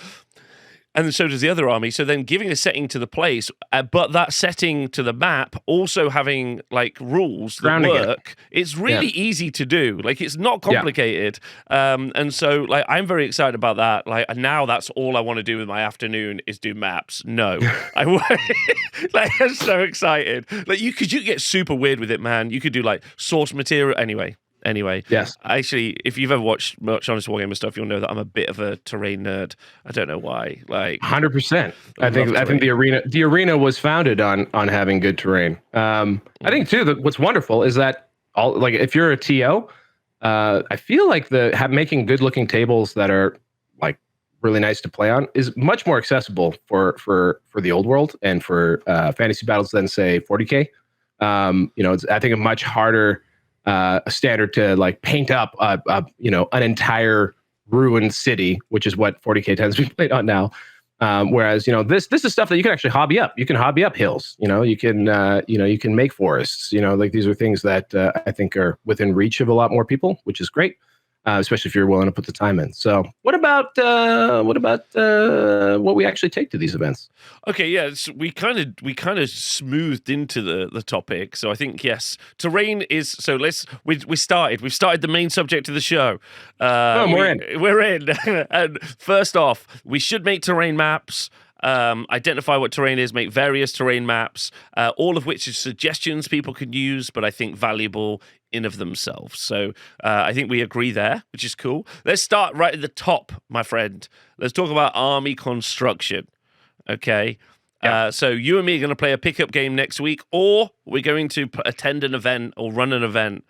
And so does the other army. So then giving a setting to the place, but that setting to the map also having rules that work. It's really easy to do. It's not complicated. And so I'm very excited about that. And now that's all I want to do with my afternoon is do maps. No, I'm so excited. You could get super weird with it, man. You could do source material Anyway, yes. Actually, if you've ever watched much Honest Wargamer stuff, you'll know that I'm a bit of a terrain nerd. I don't know why. 100%. I think the arena was founded on having good terrain. I think too that what's wonderful is that if you're a TO, I feel like making good looking tables that are really nice to play on is much more accessible for the Old World and for fantasy battles than say 40K. It's I think a much harder a standard to paint up an entire ruined city, which is what 40K tends to be played on now. Whereas this is stuff that you can actually hobby up. You can hobby up hills. You can make forests. These are things that I think are within reach of a lot more people, which is great. Especially if you're willing to put the time in. So, what about what we actually take to these events? Okay, yeah, we kind of smoothed into the topic. So I think yes, terrain is. So we've started the main subject of the show. We're in. And first off, we should make terrain maps. Identify what terrain is, make various terrain maps, all of which are suggestions people can use, but I think valuable in of themselves. So I think we agree there, which is cool. Let's start right at the top, my friend. Let's talk about army construction. Okay. Yeah. So you and me are going to play a pickup game next week, or we're going to attend an event or run an event.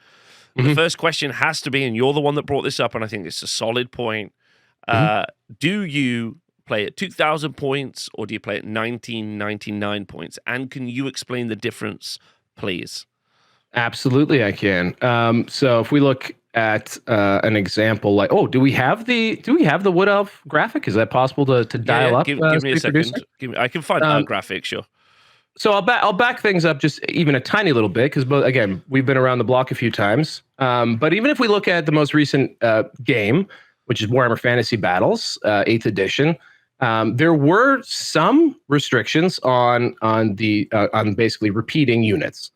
The first question has to be, and you're the one that brought this up, and I think it's a solid point. Do you play at 2,000 points, or do you play at 1,999 points? And can you explain the difference, please? Absolutely, I can. So if we look at an example do we have the Wood Elf graphic? Is that possible to dial up? Give me a second. I can find that graphic, sure. So I'll back things up just even a tiny little bit because again we've been around the block a few times. But even if we look at the most recent game, which is Warhammer Fantasy Battles 8th edition. There were some restrictions on basically repeating units.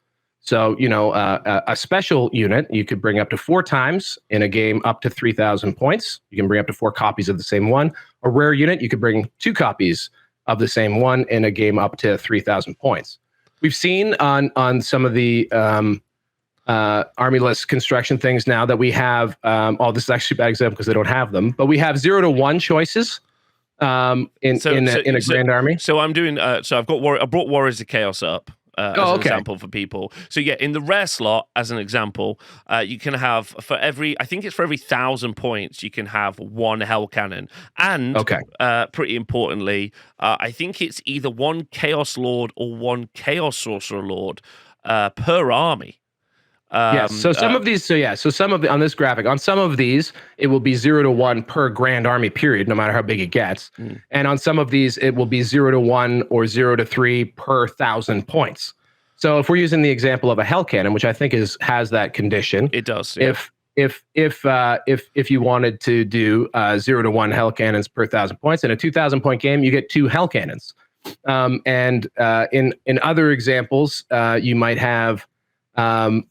So a special unit you could bring up to 4 times in a game up to 3,000 points. You can bring up to 4 copies of the same one. A rare unit you could bring 2 copies of the same one in a game up to 3,000 points. We've seen on some of the army list construction things now that we have. This is actually a bad example because they don't have them, but we have 0 to 1 choices. In a grand army. So I'm doing. So I've got. I brought Warriors of Chaos up as an example for people. So yeah, in the rare slot, as an example, you can have for every. I think it's for every 1,000 points, you can have 1 hell cannon, and pretty importantly, I think it's either 1 Chaos Lord or 1 Chaos Sorcerer Lord per army. Yes. So some of these. So some of on this graphic, on some of these, it will be 0 to 1 per grand army period, no matter how big it gets. And on some of these, it will be 0 to 1 or 0 to 3 per 1,000 points. So if we're using the example of a hell cannon, which I think has that condition, it does. Yeah. if you wanted to do 0 to 1 hell cannons per 1,000 points in a 2,000 point game, you get 2 hell cannons. And in other examples, you might have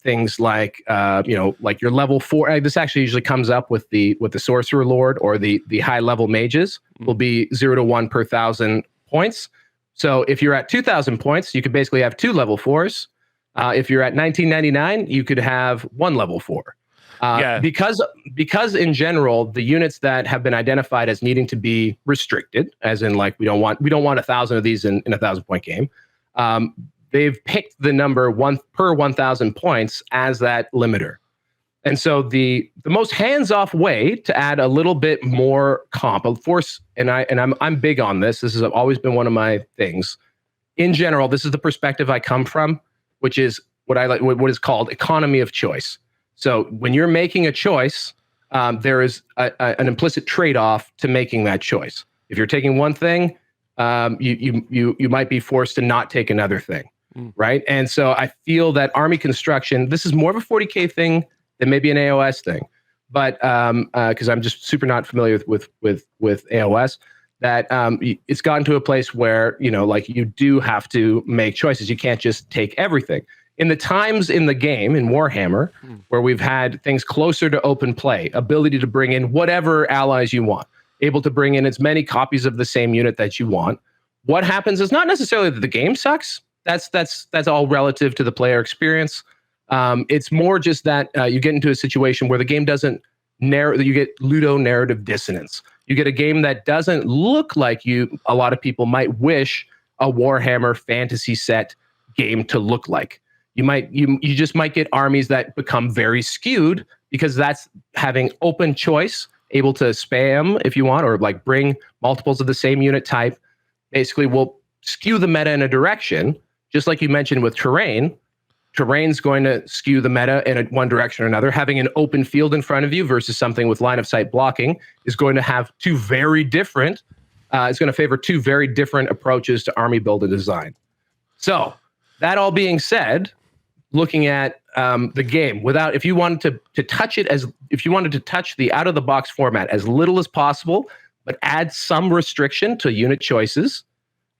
things like like your level 4. This actually usually comes up with the sorcerer lord or the high level mages will be 0 to 1 per 1,000 points. So if you're at 2,000 points, you could basically have 2 level 4s. If you're at 1999, you could have 1 level 4. Because in general, the units that have been identified as needing to be restricted, as in like we don't want 1,000 of these in a 1,000 point game. They've picked the number 1 per 1,000 points as that limiter. And so the most hands-off way to add a little bit more comp, of course, and I'm big on this. This has always been one of my things. In general, this is the perspective I come from, which is what I like, what is called economy of choice. So when you're making a choice, there is an implicit trade-off to making that choice. If you're taking one thing, you might be forced to not take another thing, right? And so I feel that army construction, this is more of a 40K thing than maybe an AOS thing, but because I'm just super not familiar with AOS, that it's gotten to a place where like you do have to make choices. You can't just take everything. In the times in the game, in Warhammer, where we've had things closer to open play, ability to bring in whatever allies you want, able to bring in as many copies of the same unit that you want, what happens is not necessarily that the game sucks. That's all relative to the player experience. It's more just that you get into a situation where the game doesn't you get ludonarrative dissonance. You get a game that doesn't look like a lot of people might wish a Warhammer fantasy set game to look like. You just might get armies that become very skewed because that's having open choice, able to spam if you want, or like bring multiples of the same unit type, basically will skew the meta in a direction, just like you mentioned with terrain. Terrain's going to skew the meta in one direction or another. Having an open field in front of you versus something with line of sight blocking is going to have it's going to favor two very different approaches to army build and design. So that all being said, looking at the game if you wanted to touch the out of the box format as little as possible, but add some restriction to unit choices,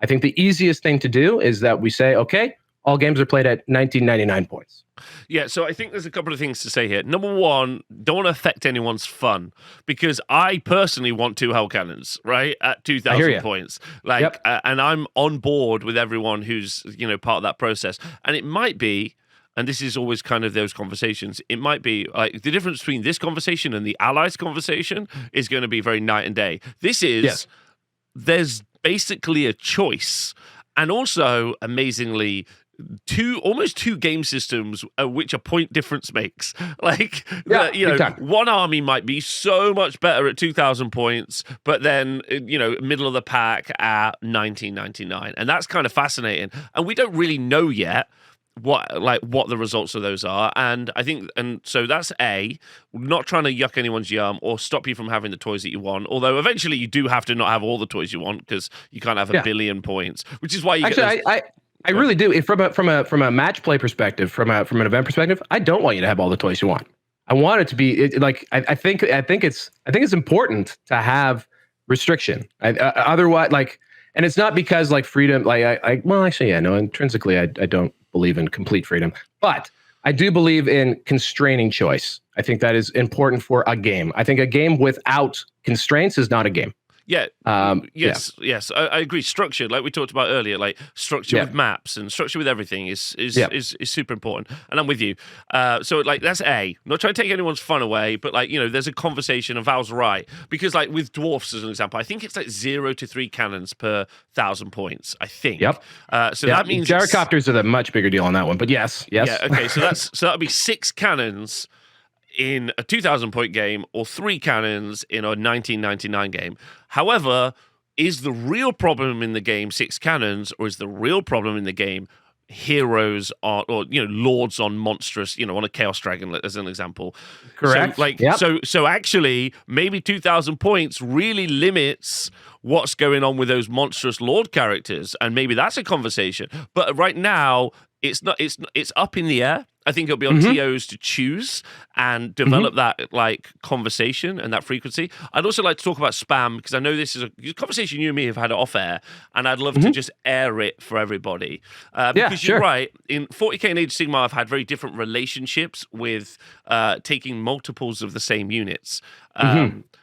I think the easiest thing to do is that we say, okay, all games are played at 1999 points. Yeah, so I think there's a couple of things to say here. Number one, don't want to affect anyone's fun, because I personally want 2 hell cannons, right, at 2,000 points. And I'm on board with everyone who's part of that process. And it might be, and this is always kind of those conversations, it might be like the difference between this conversation and the Allies conversation is going to be very night and day. This is, there's basically a choice. And also, amazingly, almost two game systems which a point difference makes. Like, one army might be so much better at 2,000 points, but then, middle of the pack at 1999. And that's kind of fascinating. And we don't really know yet what the results of those are. And I think, and so that's not trying to yuck anyone's yum or stop you from having the toys that you want. Although eventually you do have to not have all the toys you want, because you can't have a billion points, which is why you I really do. From a match play perspective, from an event perspective, I don't want you to have all the toys you want. I want it to be I think it's important to have restriction. Otherwise, and it's not because freedom. Intrinsically, I don't believe in complete freedom, but I do believe in constraining choice. I think that is important for a game. I think a game without constraints is not a game. Yeah. Yes. I agree. Structure, like we talked about earlier, like structure with maps and structure with everything is super important. And I'm with you. So that's I'm not trying to take anyone's fun away, but there's a conversation of Val's right, because with dwarfs as an example, I think it's 0 to 3 cannons per 1,000 points. I think. Yep. So that means gyrocopters are the much bigger deal on that one. But yes. Yeah. Okay. So that'd be 6 cannons in a 2,000 point game, or 3 cannons in a 1999 game. However, is the real problem in the game 6 cannons, or is the real problem in the game heroes or lords on monstrous, on a chaos dragon as an example? Correct. So actually maybe 2,000 points really limits what's going on with those monstrous lord characters, and maybe that's a conversation. But right now it's up in the air. I think it'll be on TOs to choose and develop that like conversation and that frequency. I'd also like to talk about spam because I know this is a conversation you and me have had off air, and I'd love to just air it for everybody. Because you're right, in 40k and Age of Sigmar, I've had very different relationships with taking multiples of the same units.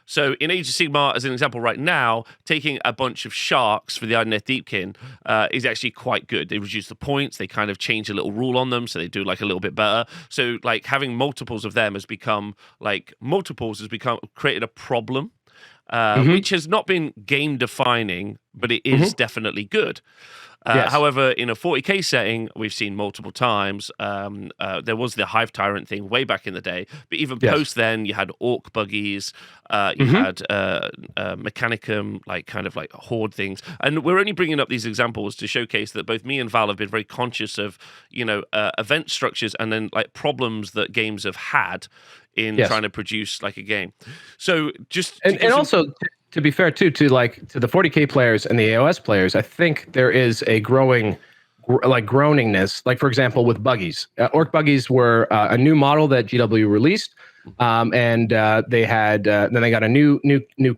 So in Age of Sigmar, as an example right now, taking a bunch of sharks for the Ideneth Deepkin is actually quite good. They reduce the points, they kind of change a little rule on them, so they do like a little bit better. So like having multiples of them has created a problem, which has not been game defining, but it is definitely good. However, in a 40k setting, we've seen multiple times. There was the Hive Tyrant thing way back in the day, but even post then, you had Orc buggies, you had Mechanicum, like kind of like horde things. And we're only bringing up these examples to showcase that both me and Val have been very conscious of, event structures and then like problems that games have had in trying to produce like a game. So just and also. To be fair, too, to the 40k players and the AOS players, I think there is a growing, groaningness. Like for example, with buggies, orc buggies were a new model that GW released, and they had then they got a new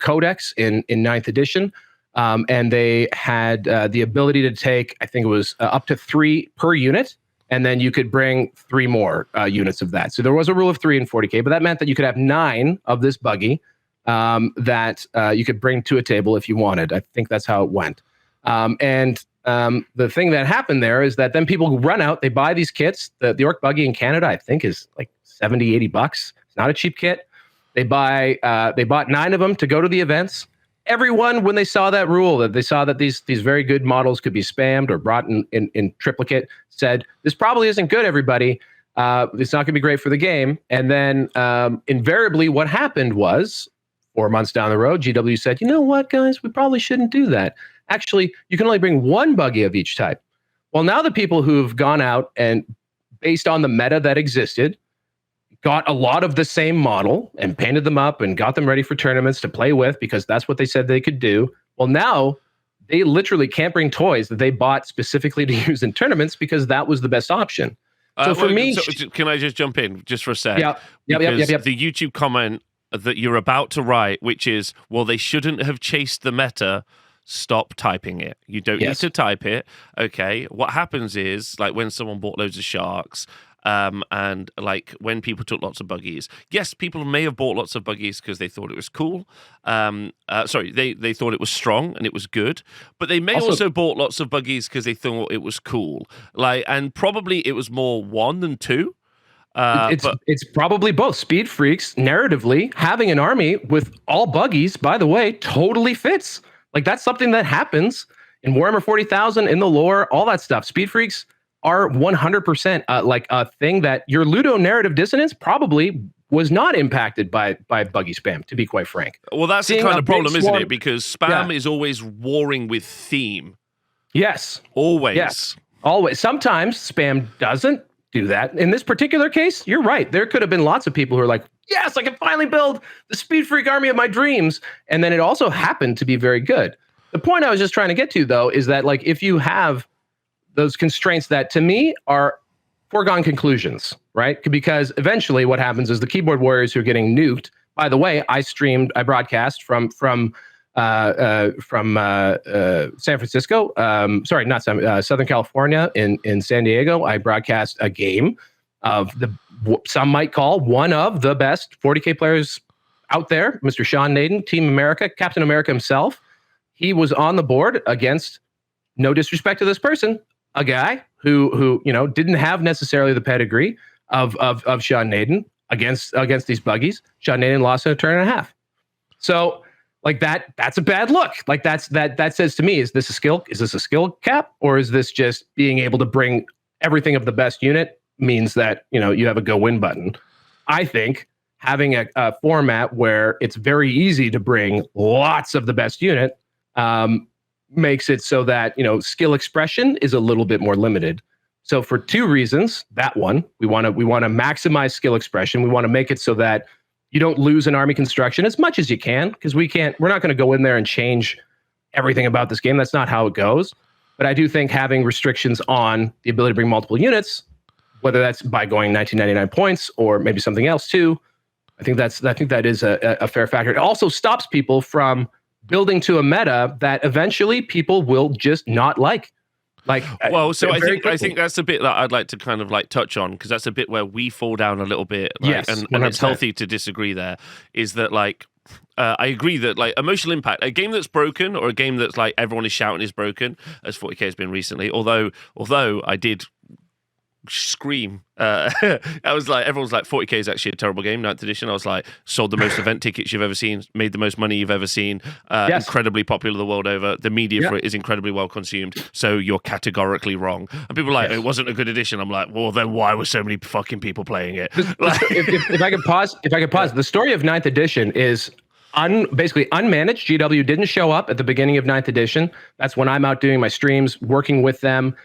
codex in 9th edition, and they had the ability to take, I think it was up to 3 per unit. And then you could bring 3 more units of that. So there was a rule of 3 in 40k, but that meant that you could have 9 of this buggy that you could bring to a table if you wanted. I think that's how it went. And the thing that happened there is that then people run out, they buy these kits. The Orc buggy in Canada, I think, is like $70-$80. It's not a cheap kit. They bought 9 of them to go to the events. Everyone, when they saw that rule, that they saw that these very good models could be spammed or brought in triplicate, said, this probably isn't good, everybody. It's not going to be great for the game. And then invariably what happened was, 4 months down the road, GW said, you know what, guys, we probably shouldn't do that. Actually, you can only bring 1 buggy of each type. Well, now the people who've gone out and, based on the meta that existed, got a lot of the same model and painted them up and got them ready for tournaments to play with because that's what they said they could do. Well, now they literally can't bring toys that they bought specifically to use in tournaments because that was the best option. So for me... can I just jump in just for a sec? Yep. The YouTube comment that you're about to write, which is, well, they shouldn't have chased the meta, stop typing it. You don't need to type it. Okay, what happens is, like when someone bought loads of sharks, and like when people took lots of buggies, yes, people may have bought lots of buggies because they thought it was cool. They thought it was strong and it was good, but they may also bought lots of buggies because they thought it was cool. And probably it was more 1 than 2. It's probably both. Speed freaks, narratively, having an army with all buggies, by the way, totally fits. Like that's something that happens in Warhammer 40,000, in the lore, all that stuff. Speed freaks are 100% like a thing that your Ludo narrative dissonance probably was not impacted by buggy spam, to be quite frank. Well, that's the kind of problem, isn't it? Because spam is always warring with theme. Yes. Always. Yes. Always. Sometimes spam doesn't do that. In this particular case, you're right. There could have been lots of people who are like, yes, I can finally build the speed freak army of my dreams. And then it also happened to be very good. The point I was just trying to get to, though, is that like if you have those constraints that to me are foregone conclusions, right? Because eventually what happens is the keyboard warriors who are getting nuked. By the way, I broadcast from San Francisco. Sorry, not Southern California in San Diego. I broadcast a game of some might call one of the best 40k players out there, Mr. Sean Naden, Team America, Captain America himself. He was on the board against, no disrespect to this person, a guy who didn't have necessarily the pedigree of Sean Naden against these buggies. Sean Naden lost in a turn and a half. So like that's a bad look. Like that says to me, is this a skill cap, or is this just being able to bring everything of the best unit means that you have a go win button? I think having a format where it's very easy to bring lots of the best unit makes it so that skill expression is a little bit more limited. So for 2 reasons, that one, we want to maximize skill expression. We want to make it so that you don't lose an army construction as much as you can, because we're not going to go in there and change everything about this game. That's not how it goes. But I do think having restrictions on the ability to bring multiple units whether that's by going 1999 points or maybe something else too. I think that is a fair factor. It also stops people from building to a meta that eventually people will just not like. Well, so I think that's a bit that I'd like to kind of like touch on, because that's a bit where we fall down a little bit. Right? Yes, and it's healthy to disagree. There is that like I agree that like emotional impact, a game that's broken or a game that's like everyone is shouting is broken, as 40k has been recently. Although I did scream. I was like, everyone's like, 40k is actually a terrible game, 9th edition. I was like, sold the most event tickets you've ever seen, made the most money you've ever seen, incredibly popular the world over. The media for it is incredibly well consumed. So you're categorically wrong. And people are like, it wasn't a good edition. I'm like, well, then why were so many fucking people playing it? If I could pause, the story of 9th edition is basically unmanaged. GW didn't show up at the beginning of 9th edition. That's when I'm out doing my streams, working with them.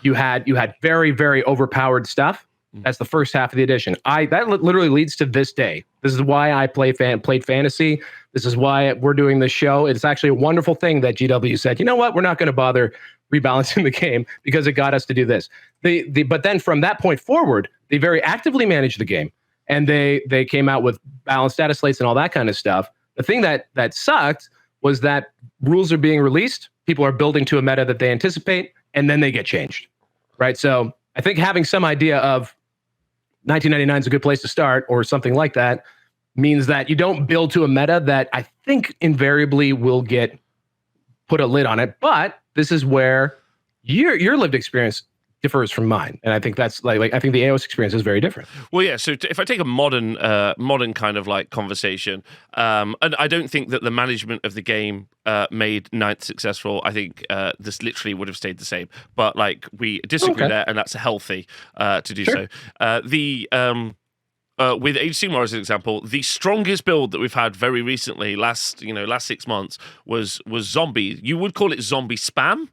You had very, very overpowered stuff. That's the first half of the edition. That literally leads to this day. This is why I played fantasy. This is why we're doing this show. It's actually a wonderful thing that GW said, you know what, we're not going to bother rebalancing the game because it got us to do this. But then from that point forward, they very actively managed the game, and they came out with balanced data slates and all that kind of stuff. The thing that sucked was that rules are being released, people are building to a meta that they anticipate, and then they get changed. Right. So I think having some idea of 1999 is a good place to start or something like that means that you don't build to a meta that I think invariably will get put a lid on it. But this is where your lived experience differs from mine, and I think that's like I think the AOS experience is very different. Well, yeah. So if I take a modern kind of like conversation, and I don't think that the management of the game made 9th successful. I think this literally would have stayed the same. But like we disagree there, and that's healthy to do so. With Age of Sigmar as an example, the strongest build that we've had very recently, last 6 months, was zombie. You would call it zombie spam.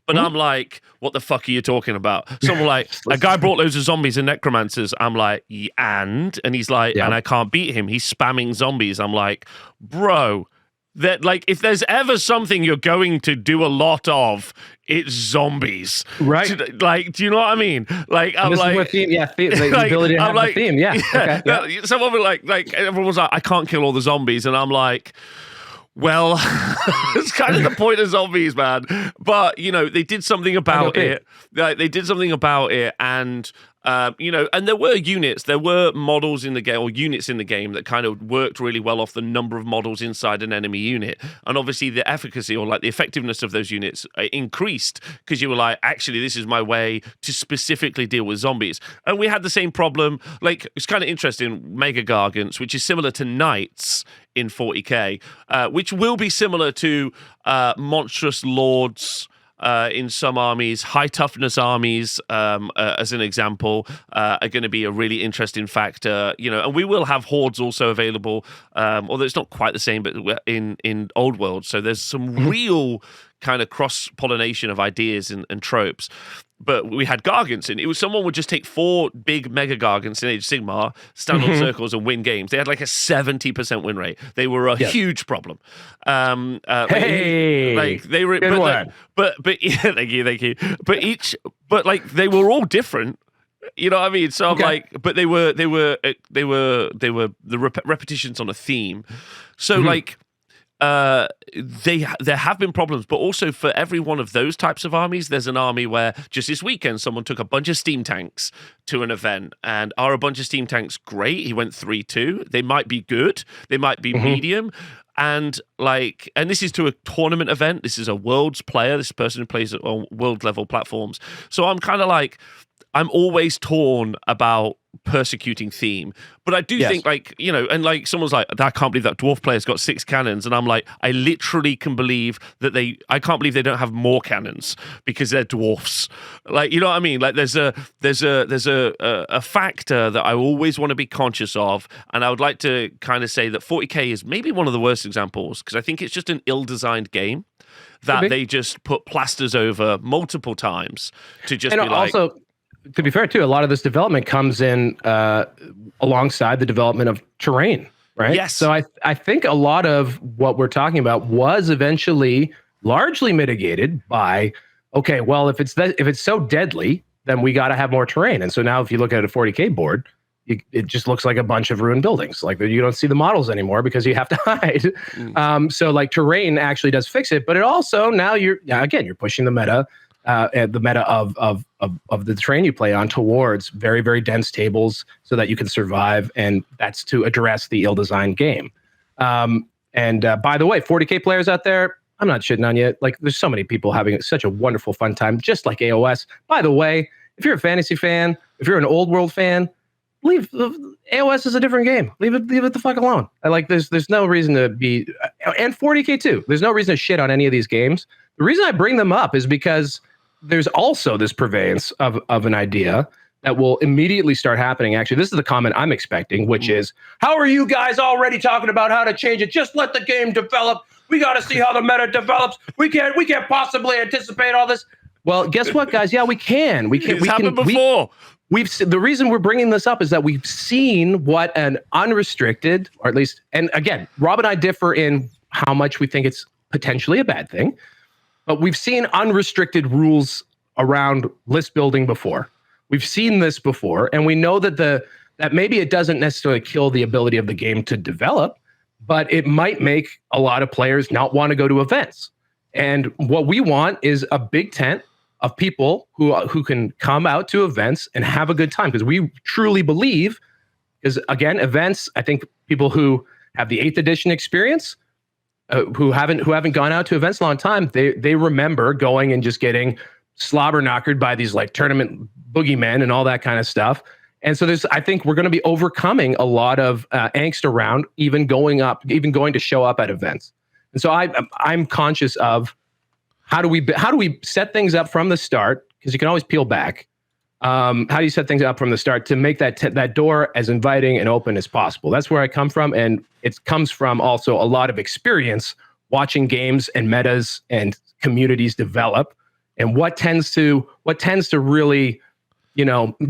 But I'm like, what the fuck are you talking about? Someone like, a guy brought loads of zombies and necromancers. I'm like, and he's like, and I can't beat him. He's spamming zombies. I'm like, bro, that like, if there's ever something you're going to do a lot of, it's zombies, right? Like, do you know what I mean? Like, I'm like, the ability to have the theme, Okay. Someone was like everyone was like, I can't kill all the zombies, and I'm like, well, it's kind of the point of zombies, man. But, they did something about it. They did something about it, and, and there were models in the game, or units in the game, that kind of worked really well off the number of models inside an enemy unit. And obviously the efficacy, or like the effectiveness of those units increased, because you were like, actually, this is my way to specifically deal with zombies. And we had the same problem. Like, it's kind of interesting, Mega Gargants, which is similar to Knights in 40k, which will be similar to monstrous lords in some armies. High toughness armies, as an example, are going to be a really interesting factor. And we will have hordes also available, although it's not quite the same, but in Old World. So there's some real kind of cross-pollination of ideas and tropes. But we had Gargants, and it was someone would just take 4 big Mega Gargants in Age of Sigmar, stand on circles, and win games. They had like a 70% win rate. They were a huge problem. They were, good one. But yeah, thank you. But like they were all different. You know what I mean? So I'm like, but they were the repetitions on a theme. So like. There have been problems, but also for every one of those types of armies, there's an army where just this weekend someone took a bunch of steam tanks to an event. And are a bunch of steam tanks great? He went 3-2. They might be good. They might be medium. And this is to a tournament event. This is a world's player. This person who plays on world level platforms. So I'm kind of like, I'm always torn about persecuting theme, but I do think and like someone's like, I can't believe that dwarf player's got 6 cannons, and I'm like, I literally can believe that I can't believe they don't have more cannons because they're dwarfs. Like, you know what I mean? Like there's a factor that I always want to be conscious of, and I would like to kind of say that 40k is maybe one of the worst examples, because I think it's just an ill-designed game that they just put plasters over multiple times to just be like. Also, to be fair, too, a lot of this development comes in alongside the development of terrain, right? Yes. So I think a lot of what we're talking about was eventually largely mitigated by, okay, well, if it's so deadly, then we got to have more terrain. And so now if you look at a 40K board, it just looks like a bunch of ruined buildings. Like you don't see the models anymore because you have to hide. So like terrain actually does fix it, but it also now you're pushing the meta, the meta of the terrain you play on towards very, very dense tables so that you can survive, and that's to address the ill-designed game. And by the way, 40K players out there, I'm not shitting on you. Like there's so many people having such a wonderful fun time, just like AOS. By the way, if you're a fantasy fan, if you're an old world fan, leave. AOS is a different game. Leave it the fuck alone. There's no reason to be, and 40K too. There's no reason to shit on any of these games. The reason I bring them up is because there's also this purveyance of an idea that will immediately start happening. Actually, this is the comment I'm expecting, which is, how are you guys already talking about how to change it? Just let the game develop. We got to see how the meta develops. We can't possibly anticipate all this. Well, guess what, guys? Yeah, we can. It's happened before. The reason we're bringing this up is that we've seen what an unrestricted, or at least, and again, Rob and I differ in how much we think it's potentially a bad thing, but we've seen unrestricted rules around list building before. We've seen this before, and we know that that maybe it doesn't necessarily kill the ability of the game to develop, but it might make a lot of players not want to go to events. And what we want is a big tent of people who can come out to events and have a good time, because we truly believe, because again, events, I think people who have the 8th edition experience, who haven't gone out to events in a long time, they remember going and just getting slobber knockered by these like tournament boogeymen and all that kind of stuff. And so I think we're going to be overcoming a lot of angst around even going to show up at events. And so I'm conscious of how do we set things up from the start, because you can always peel back. How do you set things up from the start to make that door as inviting and open as possible? That's where I come from, and it comes from also a lot of experience watching games and metas and communities develop, and what tends to really,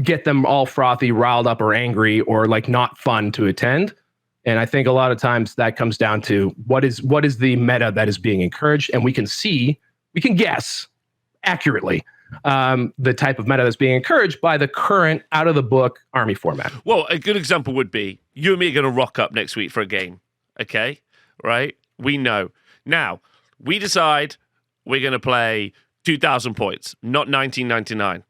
get them all frothy, riled up, or angry, or like not fun to attend. And I think a lot of times that comes down to what is the meta that is being encouraged, and we can guess accurately the type of meta that's being encouraged by the current out-of-the-book army format. Well, a good example would be you and me are going to rock up next week for a game, okay? Right? We know. Now, we decide we're going to play 2,000 points, not 1999.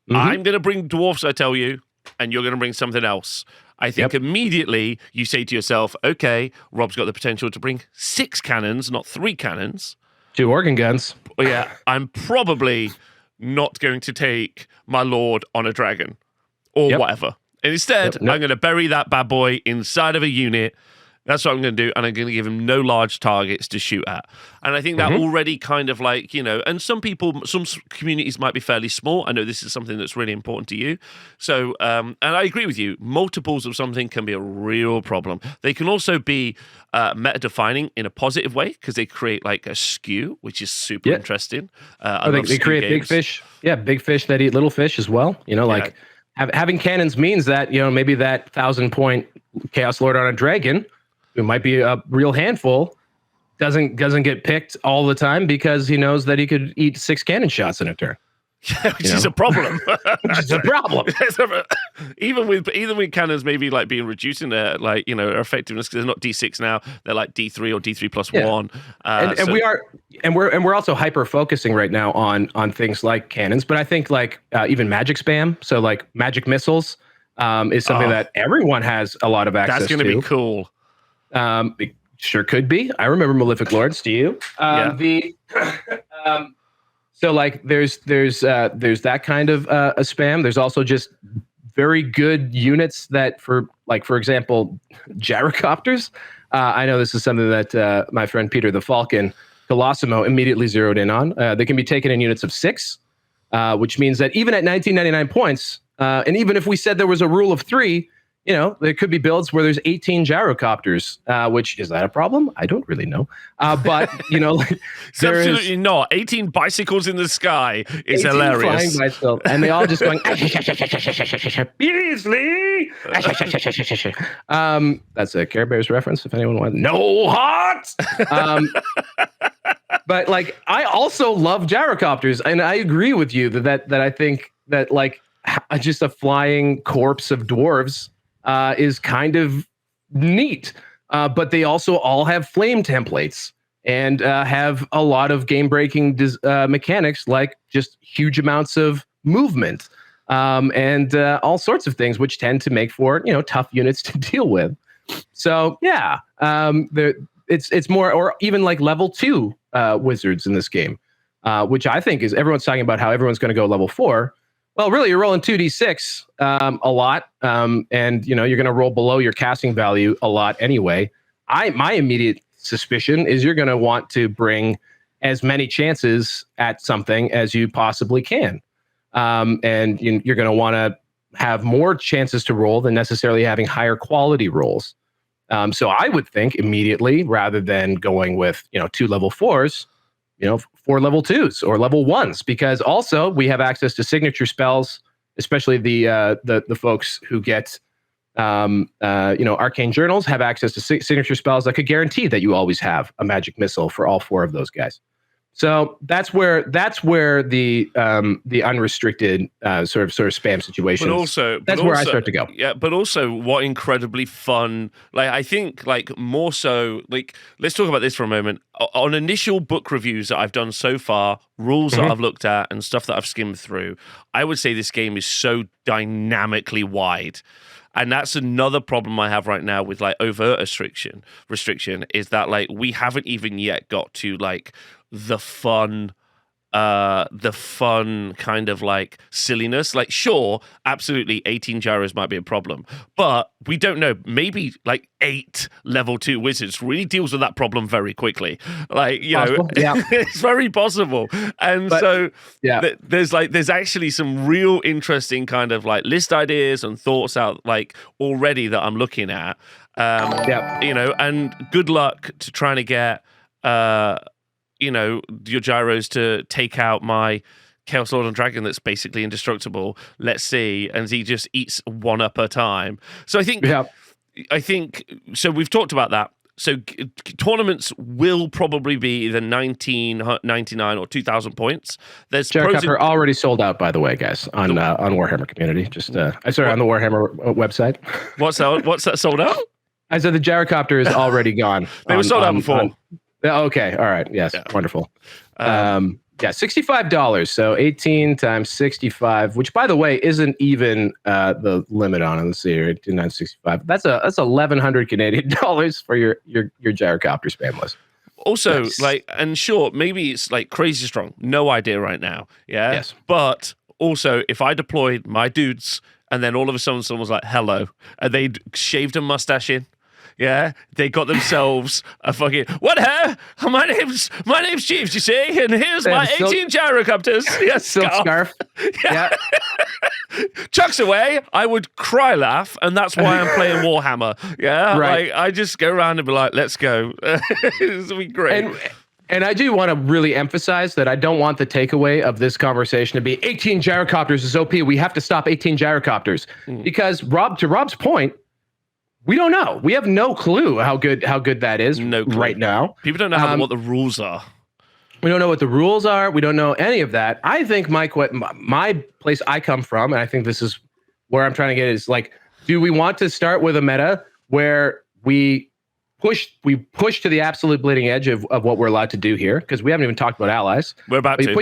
Mm-hmm. I'm going to bring dwarfs, I tell you, and you're going to bring something else. I think immediately you say to yourself, okay, Rob's got the potential to bring 6 cannons, not 3 cannons. 2 organ guns. Well, yeah, I'm probably not going to take my lord on a dragon or whatever. And instead, I'm going to bury that bad boy inside of a unit. That's what I'm going to do. And I'm going to give him no large targets to shoot at. And I think that already kind of like, and some communities might be fairly small. I know this is something that's really important to you. So, and I agree with you. Multiples of something can be a real problem. They can also be meta-defining in a positive way, because they create like a skew, which is super interesting. They create games. Big fish. Yeah, big fish that eat little fish as well. Having cannons means that, maybe that 1,000-point Chaos Lord on a dragon, who might be a real handful, doesn't get picked all the time because he knows that he could eat 6 cannon shots in a turn. Yeah, which is a problem. Which is a problem. Even with cannons maybe like being reducing their their effectiveness, because they're not D6 now, they're like D3 or D3 plus 1. We're also hyper focusing right now on things like cannons, but I think like even magic spam, so like magic missiles, is something that everyone has a lot of access to. That's going to be cool. It sure could be. I remember Malefic Lords. Do you? So like there's that kind of a spam. There's also just very good units that for example, gyrocopters. I know this is something that my friend Peter the Falcon Colossimo immediately zeroed in on. They can be taken in units of 6, which means that even at 1999 points, and even if we said there was a rule of 3, there could be builds where there's 18 gyrocopters, which is that a problem? I don't really know. But, it's absolutely not. 18 bicycles in the sky is hilarious. Flying bicycles, and they all just going, Beasley! That's a Care Bears reference, if anyone wants. No heart! But, I also love gyrocopters, and I agree with you that I think that, just a flying corpse of dwarves is kind of neat. But they also all have flame templates and have a lot of game-breaking mechanics, like just huge amounts of movement and all sorts of things, which tend to make for tough units to deal with. So yeah, it's more, or even like level 2 wizards in this game, which I think is, everyone's talking about how everyone's going to go level 4. Well, really, you're rolling 2d6 a lot, and you're going to roll below your casting value a lot anyway. My immediate suspicion is you're going to want to bring as many chances at something as you possibly can, and you're going to want to have more chances to roll than necessarily having higher quality rolls. So I would think immediately, rather than going with 2 level 4s, 4 level 2s or level 1s, because also we have access to signature spells, especially the folks who get arcane journals have access to signature spells that could guarantee that you always have a magic missile for all 4 of those guys. So that's where the unrestricted sort of spam situation. That's where I start to go. Yeah, but also what incredibly fun. Like I think more so let's talk about this for a moment. On initial book reviews that I've done so far, rules that I've looked at and stuff that I've skimmed through, I would say this game is so dynamically wide. And that's another problem I have right now with overt restriction is that we haven't even yet got to the fun kind of silliness. Sure, absolutely 18 gyros might be a problem, but we don't know. Maybe 8 level 2 wizards really deals with that problem very quickly. It's very possible. And there's actually some real interesting kind of list ideas and thoughts out already that I'm looking at. And good luck to trying to get your gyros to take out my Chaos Lord and Dragon that's basically indestructible. Let's see. And he just eats 1 up at a time. So I think so we've talked about that. So tournaments will probably be either 1999 or 2,000 points. There's Gyrocopter already sold out, by the way, guys, on Warhammer Community. Just on the Warhammer website. What's that sold out? I said the Gyrocopter is already gone. They were sold out before. Okay. All right. Yes. Yeah. Wonderful. $65. So 18 times 65, which by the way isn't even the limit on it. Let's see here, 965. That's 1,100 Canadian dollars for your Gyrocopter spam list. Also, and sure, maybe it's crazy strong. No idea right now. Yeah. Yes. But also, if I deployed my dudes and then all of a sudden someone was like, "Hello," and they shaved a mustache in. Yeah, they got themselves a fucking my name's Jeeves, you see, and here's my 18 gyrocopters. Yes, silk scarf. Yeah. Chucks away. I would cry laugh, and that's why I'm playing Warhammer. Yeah, right. I just go around and be like, "Let's go." This will be great. And I do want to really emphasize that I don't want the takeaway of this conversation to be 18 gyrocopters is OP. We have to stop 18 gyrocopters because to Rob's point. We don't know. We have no clue how good that is right now. People don't know what the rules are. We don't know what the rules are. We don't know any of that. I think my place I come from, and I think this is where I'm trying to get is do we want to start with a meta where we push to the absolute bleeding edge of what we're allowed to do here? Because we haven't even talked about allies. We're about to. You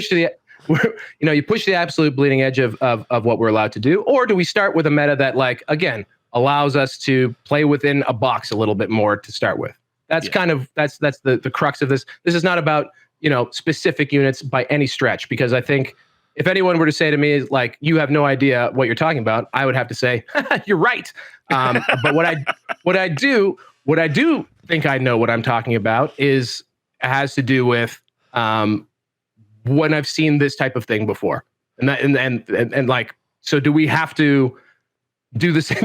push the absolute bleeding edge of what we're allowed to do, or do we start with a meta that again allows us to play within a box a little bit more to start with? That's kind of that's the crux of this. This is not about specific units by any stretch, because I think if anyone were to say to me you have no idea what you're talking about, I would have to say you're right. But what I do think I know what I'm talking about has to do with when I've seen this type of thing before, and so do we have to do the same?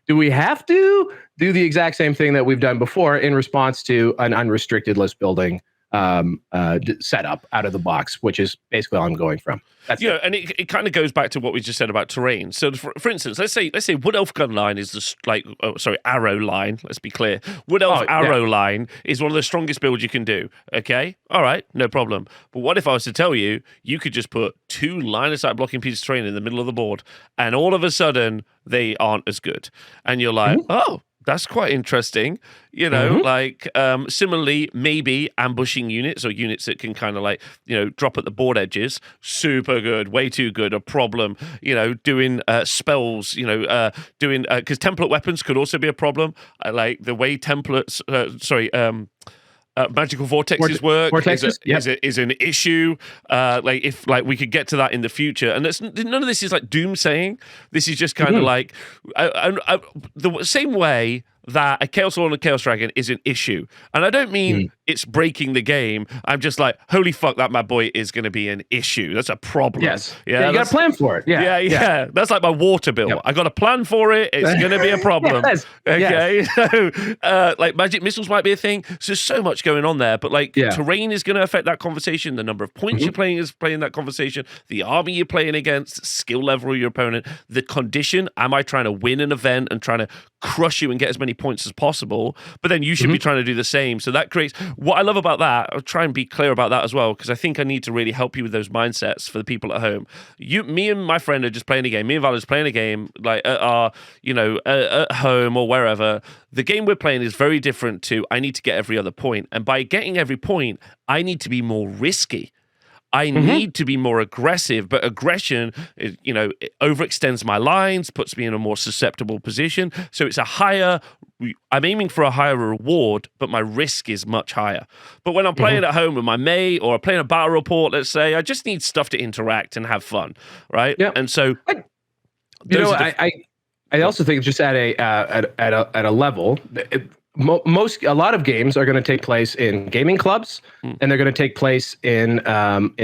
Do we have to do the exact same thing that we've done before in response to an unrestricted list building setup out of the box, which is basically all I'm going from. That's it. And it kind of goes back to what we just said about terrain. So, for instance, let's say Wood Elf gun line is arrow line. Let's be clear. Wood Elf arrow line is one of the strongest builds you can do. Okay, all right, no problem. But what if I was to tell you you could just put 2 line of sight blocking pieces of terrain in the middle of the board, and all of a sudden they aren't as good, and you're like, oh. That's quite interesting, similarly, maybe ambushing units or units that can kind of drop at the board edges, super good, way too good, a problem, doing spells, because template weapons could also be a problem, like the way templates, magical vortexes work is an issue. If we could get to that in the future, and none of this is like doomsaying. This is just kind of like the same way that a Chaos Lord and a Chaos Dragon is an issue. And I don't mean it's breaking the game. I'm just like, holy fuck, that bad boy is going to be an issue. That's a problem. Yes. Yeah, you got a plan for it. Yeah. That's like my water bill. Yep. I got a plan for it. It's going to be a problem. Yes. Okay. So, magic missiles might be a thing. So there's so much going on there. But terrain is going to affect that conversation. The number of points you're playing is playing that conversation. The army you're playing against, skill level of your opponent, the condition. Am I trying to win an event and trying to crush you and get as many points as possible? But then you should be trying to do the same. So that creates what I love about that. I'll try and be clear about that as well, because I think I need to really help you with those mindsets for the people at home. Me and my friend are just playing a game. Me and Val are just playing a game like at our, at home or wherever. The game we're playing is very different to I need to get every other point. And by getting every point, I need to be more risky. I need to be more aggressive, but aggression, it overextends my lines, puts me in a more susceptible position. So it's I'm aiming for a higher reward, but my risk is much higher. But when I'm playing at home with my mate or playing a battle report, let's say, I just need stuff to interact and have fun, right? Yeah. And so, I also think just at a level. A lot of games are going to take place in gaming clubs, and they're going to take place in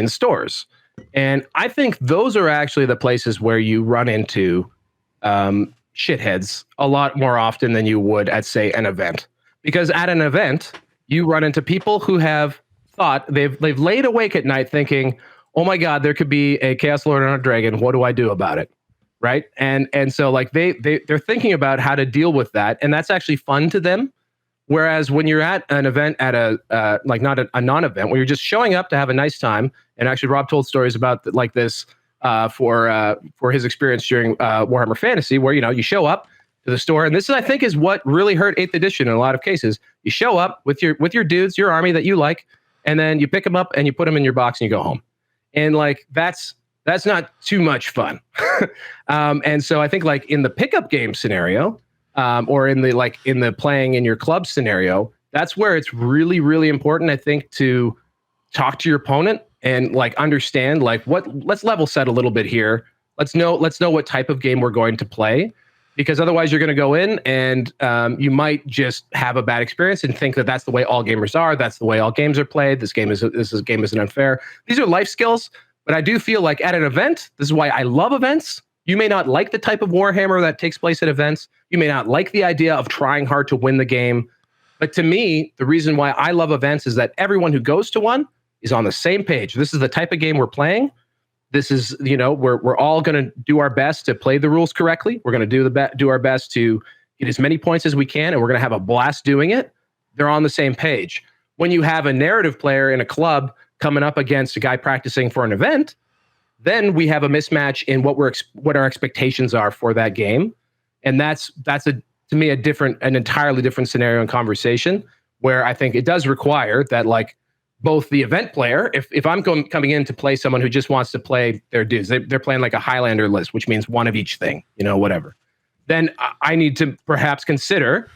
stores. And I think those are actually the places where you run into shitheads a lot more often than you would at, say, an event. Because at an event, you run into people who have thought they've laid awake at night thinking, "Oh my God, there could be a Chaos Lord and a Dragon. What do I do about it?" Right? And so they're thinking about how to deal with that, and that's actually fun to them. Whereas when you're at an event at not a non-event, where you're just showing up to have a nice time, and actually Rob told stories about this for his experience during Warhammer Fantasy, where you show up to the store, and this I think is what really hurt 8th edition in a lot of cases. You show up with your dudes, your army that you like, and then you pick them up and you put them in your box and you go home, and that's not too much fun. And so I think in the pickup game scenario. Or in the playing in your club scenario, that's where it's really, really important, I think, to talk to your opponent and understand let's level set a little bit here. Let's know what type of game we're going to play, because otherwise you're going to go in and you might just have a bad experience and think that that's the way all gamers are. That's the way all games are played. This game isn't unfair. These are life skills, but I do feel like at an event, this is why I love events. You may not like the type of Warhammer that takes place at events. You may not like the idea of trying hard to win the game. But to me, the reason why I love events is that everyone who goes to one is on the same page. This is the type of game we're playing. This is, we're all going to do our best to play the rules correctly. We're going to do our best to get as many points as we can, and we're going to have a blast doing it. They're on the same page. When you have a narrative player in a club coming up against a guy practicing for an event, then we have a mismatch in what our expectations are for that game, and that's to me an entirely different scenario and conversation, where I think it does require that both the event player, if I'm coming in to play someone who just wants to play their dudes, they're playing like a Highlander list, which means one of each thing, whatever. Then I need to perhaps consider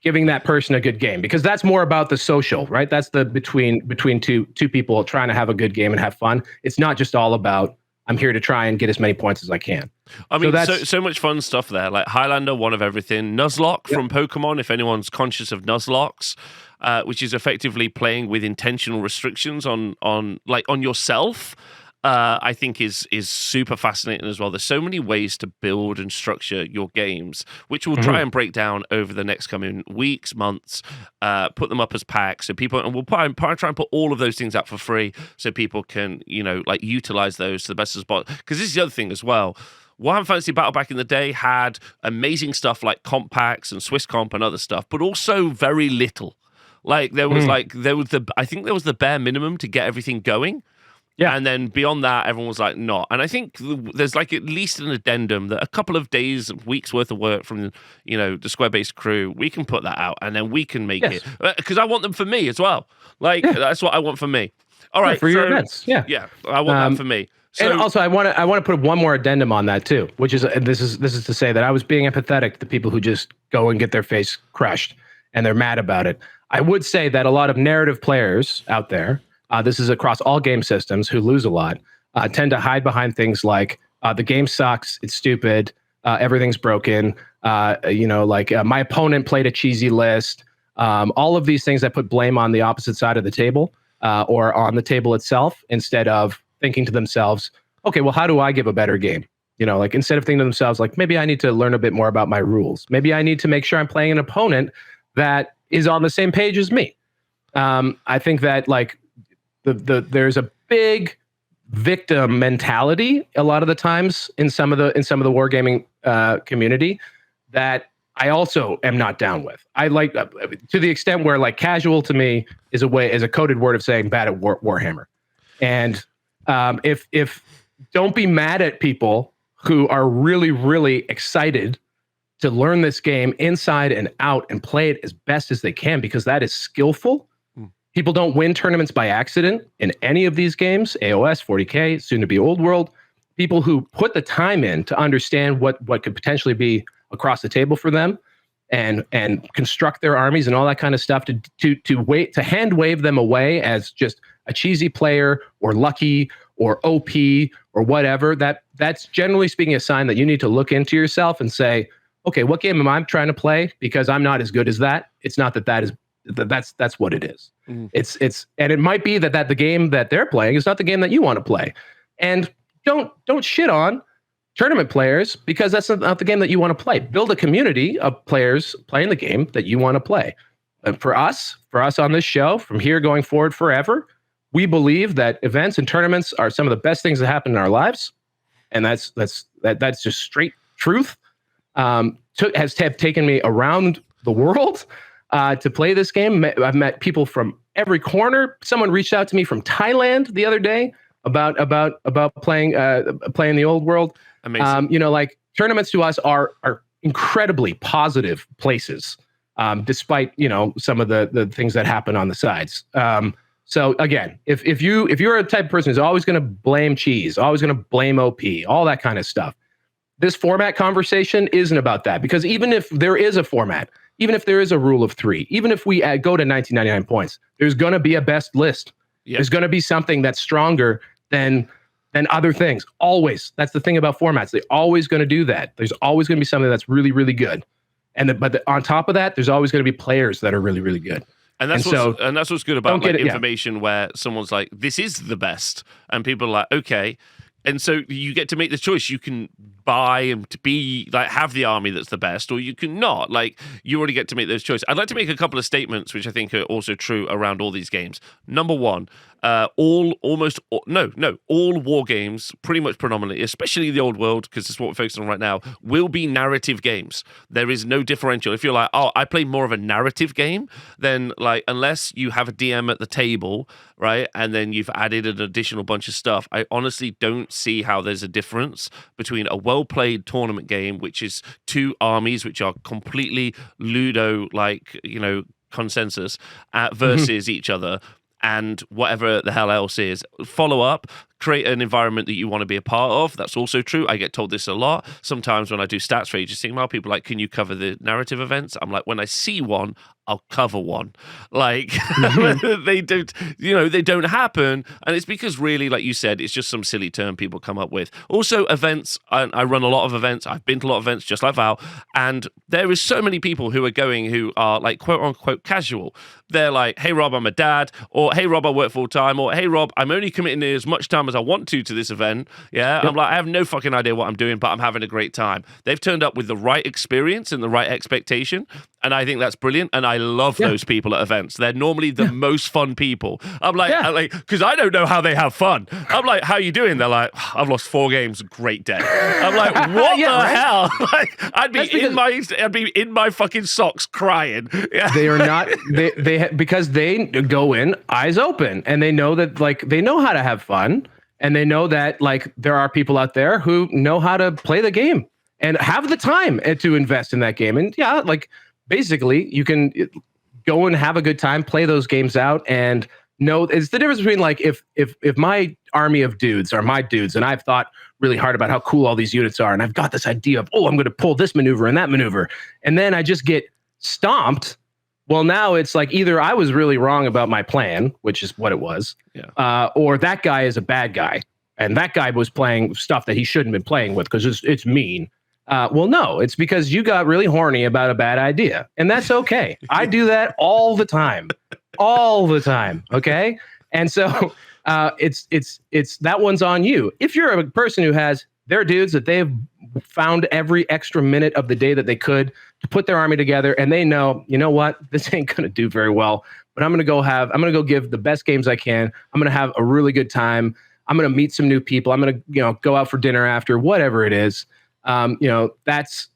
giving that person a good game, because that's more about the social, right? That's the between two people trying to have a good game and have fun. It's not just all about I'm here to try and get as many points as I can. I mean, so much fun stuff there. Like Highlander, one of everything. Nuzlocke from Pokemon, if anyone's conscious of Nuzlocks, which is effectively playing with intentional restrictions on yourself. I think is super fascinating as well. There's so many ways to build and structure your games, which we'll try and break down over the next coming weeks, months. Put them up as packs, so people, and we'll try and put all of those things out for free, so people can like utilize those to the best as possible. Because this is the other thing as well. Warhammer Fantasy Battle back in the day had amazing stuff like comp packs and Swiss comp and other stuff, but also very little. Like there was I think there was the bare minimum to get everything going. Yeah, and then beyond that, everyone was like, "Not." And I think there's like at least an addendum that a couple of days, weeks worth of work from the Square-based crew, we can put that out, and then we can make it, because I want them for me as well. Like that's what I want for me. All right, for your events. Yeah, I want that for me. So, and also, I want to put one more addendum on that too, which is this is to say that I was being empathetic to the people who just go and get their face crushed and they're mad about it. I would say that a lot of narrative players out there, this is across all game systems, who lose a lot, tend to hide behind things like the game sucks, it's stupid, everything's broken, my opponent played a cheesy list, all of these things that put blame on the opposite side of the table or on the table itself, instead of thinking to themselves, okay, well, how do I give a better game? Instead of thinking to themselves, like, maybe I need to learn a bit more about my rules. Maybe I need to make sure I'm playing an opponent that is on the same page as me. I think that there's a big victim mentality a lot of the times in some of the wargaming community that I also am not down with. I like to the extent where like casual to me is a coded word of saying bad at Warhammer. And if don't be mad at people who are really, really excited to learn this game inside and out and play it as best as they can, because that is skillful. People don't win tournaments by accident in any of these games, AOS, 40K, soon to be Old World. People who put the time in to understand what could potentially be across the table for them and construct their armies and all that kind of stuff to hand wave them away as just a cheesy player or lucky or OP or whatever. That's generally speaking a sign that you need to look into yourself and say, okay, what game am I trying to play? Because I'm not as good as that. It's not that's what it is. It's and it might be that the game that they're playing is not the game that you want to play. And don't shit on tournament players because that's not the game that you want to play. Build a community of players playing the game that you want to play. And for us on this show, from here going forward forever, we believe that events and tournaments are some of the best things that happen in our lives, and that's just straight truth. Has taken me around the world to play this game. I've met people from every corner. Someone reached out to me from Thailand the other day about playing the Old World. Amazing. Tournaments to us are incredibly positive places, despite some of the things that happen on the sides. So again, if you're a type of person who's always going to blame cheese, always going to blame OP, all that kind of stuff, this format conversation isn't about that, because even if there is a format, even if there is a rule of 3, even if we go to 1999 points, there's going to be a best list. Yep. There's going to be something that's stronger than other things. Always. That's the thing about formats. They're always going to do that. There's always going to be something that's really, really good. But on top of that, there's always going to be players that are really, really good. And that's what's good about information where someone's like, this is the best. And people are like, okay. And so you get to make the choice. You can buy and to be have the army that's the best, or you can not. You already get to make those choices. I'd like to make a couple of statements which I think are also true around all these games. Number one, all war games, pretty much predominantly, especially the Old World, because it's what we're focusing on right now, will be narrative games. There is no differential. If you're like, oh, I play more of a narrative game, then unless you have a DM at the table, right, and then you've added an additional bunch of stuff, I honestly don't see how there's a difference between a well-played tournament game, which is 2 armies which are completely Ludo consensus versus each other, and whatever the hell else is. Follow up, create an environment that you want to be a part of. That's also true. I get told this a lot. Sometimes when I do stats for Age of Sigmar, people are like, can you cover the narrative events? I'm like, when I see one, I'll cover one. They don't happen. And it's because really, like you said, it's just some silly term people come up with. Also, events, I run a lot of events. I've been to a lot of events just like Val. And there is so many people who are going who are quote unquote casual. They're like, hey, Rob, I'm a dad. Or hey, Rob, I work full time. Or hey, Rob, I'm only committing as much time as I want to this event. Yeah, I'm like, I have no fucking idea what I'm doing, but I'm having a great time. They've turned up with the right experience and the right expectation, and I think that's brilliant. And I love those people at events. They're normally the most fun people. I'm like, because I don't know how they have fun. I'm like, how you doing? They're like, I've lost 4 games. Great day. I'm like, what the hell? Like, I'd be in my fucking socks crying. Yeah. They are not. Because they go in eyes open, and they know that, like, they know how to have fun, and they know that, like, there are people out there who know how to play the game and have the time to invest in that game. And like, basically, you can go and have a good time, play those games out, and know it's the difference between, like, if my army of dudes are my dudes, and I've thought really hard about how cool all these units are, and I've got this idea of, I'm going to pull this maneuver and that maneuver, and then I just get stomped. Well, now it's like either I was really wrong about my plan, which is what it was, or that guy is a bad guy, and that guy was playing stuff that he shouldn't have been playing with because it's mean. Well, no, it's because you got really horny about a bad idea, and that's okay. I do that all the time. Okay. And so it's that one's on you. If you're a person who has their dudes that they've found every extra minute of the day that they could to put their army together, and they know, you know what, this ain't going to do very well, but I'm going to go give the best games I can. I'm going to have a really good time. I'm going to meet some new people. I'm going to, go out for dinner after, whatever it is. That's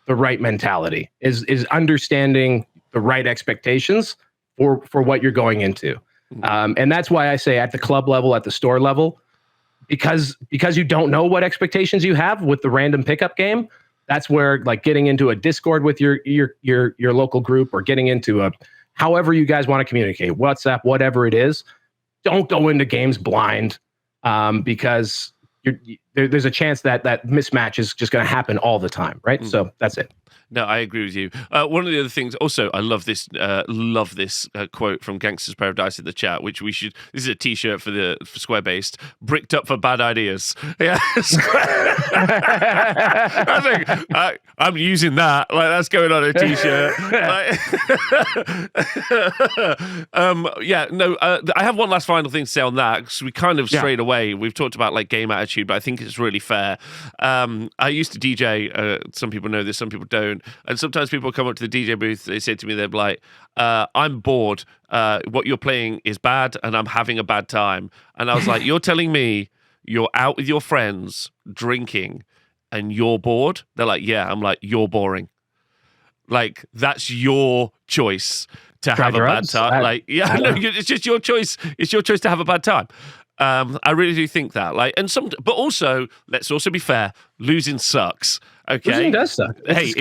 the right mentality, is understanding the right expectations for what you're going into. And that's why I say at the club level, at the store level, because you don't know what expectations you have with the random pickup game. That's where, like, getting into a Discord with your local group, or getting into a, however you guys want to communicate, WhatsApp, whatever it is, don't go into games blind, because there's a chance that mismatch is just going to happen all the time, right? So that's it. No, I agree with you. One of the other things, also, I love this quote from Gangster's Paradise in the chat, which we should. This is a T-shirt for Square Based. Bricked up for bad ideas. Yeah, I think I'm using that. Like, that's going on a T-shirt. I have one last final thing to say on that, because we kind of strayed away. We've talked about, like, game attitude, but I think it's really fair. I used to DJ. Some people know this, some people don't. And sometimes people come up to the DJ booth, they say to me, they're like, I'm bored. What you're playing is bad, and I'm having a bad time. And I was like, you're telling me you're out with your friends drinking and you're bored? They're like, yeah. I'm like, you're boring. Like, that's your choice to have a bad time. It's just your choice. It's your choice to have a bad time. I really do think that. Like, but also, let's also be fair. Losing sucks. Okay, losing does suck. Hey,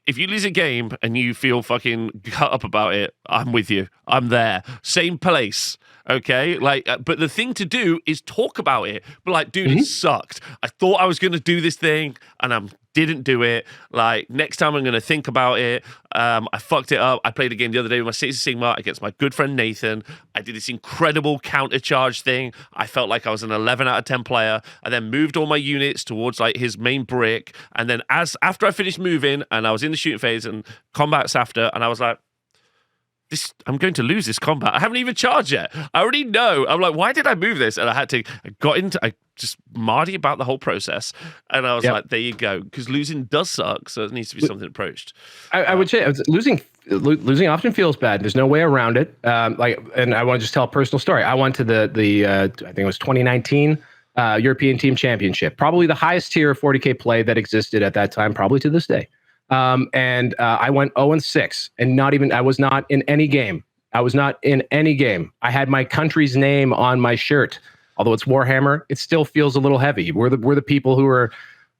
if you lose a game and you feel fucking cut up about it, I'm with you. I'm there. Same place. Okay, like, but the thing to do is talk about it. But, like, dude, it sucked. I thought I was going to do this thing, and I didn't do it. Like, next time I'm going to think about it. I fucked it up. I played a game the other day with my Six of Sigma against my good friend Nathan. I did this incredible counter charge thing. I felt like I was an 11 out of 10 player. I then moved all my units towards, like, his main brick. And then after I finished moving and I was in the shooting phase and combat's after, and I was like, I'm going to lose this combat. I haven't even charged yet. I already know. I'm like, why did I move this? And I just mardy about the whole process. And I was like, there you go. Because losing does suck. So it needs to be something approached. I would say losing often feels bad. There's no way around it. And I want to just tell a personal story. I went to the I think it was 2019 European Team Championship, probably the highest tier of 40K play that existed at that time, probably to this day. And I went 0-6, and I was not in any game. I had my country's name on my shirt. Although it's Warhammer, it still feels a little heavy. We're the people who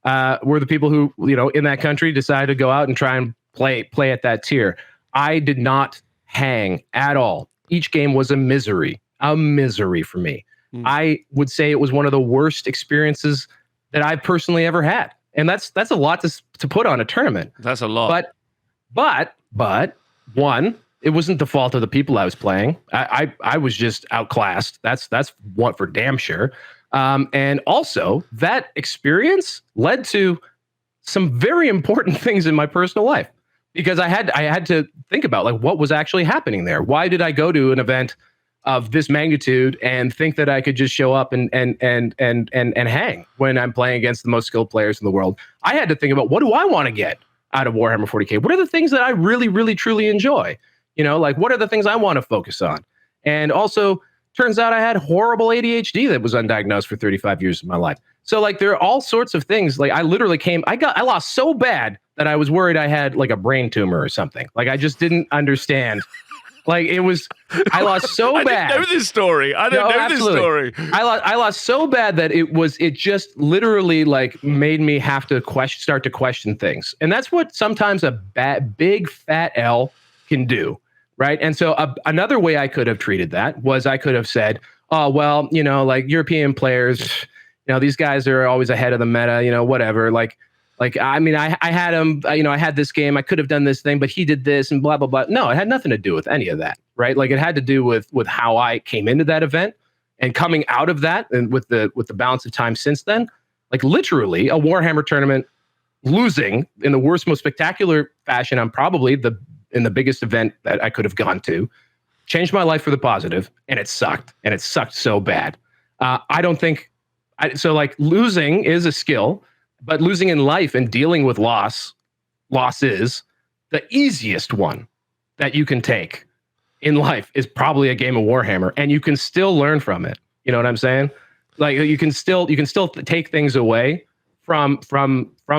in that country decided to go out and try and play at that tier. I did not hang at all. Each game was a misery for me. I would say it was one of the worst experiences that I've personally ever had. And that's a lot to put on a tournament. That's a lot. But one, it wasn't the fault of the people I was playing. I was just outclassed. That's what for damn sure. And also that experience led to some very important things in my personal life, because I had to think about, like, what was actually happening there. Why did I go to an event of this magnitude and think that I could just show up and hang when I'm playing against the most skilled players in the world. I had to think about, what do I want to get out of Warhammer 40K? What are the things that I really, really, truly enjoy? Like, what are the things I want to focus on? And also, turns out I had horrible ADHD that was undiagnosed for 35 years of my life. So like, there are all sorts of things. Like, I literally I lost so bad that I was worried I had like a brain tumor or something. Like, I just didn't understand. Like, I lost so bad. I didn't know this story. I don't know this story. I lost so bad that it just literally like made me have to start to question things. And that's what sometimes a big fat L can do. Right. And so another way I could have treated that was I could have said, oh, well, like European players, these guys are always ahead of the meta, whatever. I mean, I had him, I had this game, I could have done this thing, but he did this and blah, blah, blah. No, it had nothing to do with any of that. Right. Like, it had to do with how I came into that event and coming out of that, and with the balance of time since then. Like, literally a Warhammer tournament losing in the worst, most spectacular fashion. I'm probably in the biggest event that I could have gone to, changed my life for the positive, and it sucked. And it sucked so bad. So like, losing is a skill, but losing in life and dealing with loss is the easiest one that you can take in life, is probably a game of Warhammer, and you can still learn from it. You know what I'm saying? Like, you can still take things away from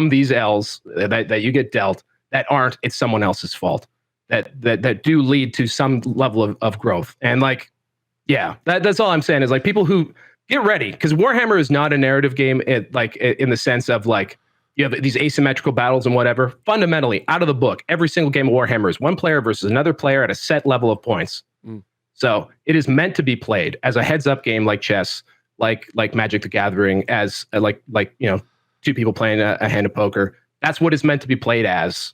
these L's that you get dealt that aren't, it's someone else's fault. That do lead to some level of growth. And like, yeah, that's all I'm saying, is like, people who get ready, because Warhammer is not a narrative game, in the sense of like, you have these asymmetrical battles and whatever. Fundamentally, out of the book, every single game of Warhammer is one player versus another player at a set level of points. So it is meant to be played as a heads-up game, like chess, like Magic the Gathering, as like two people playing a hand of poker. That's what it's meant to be played as.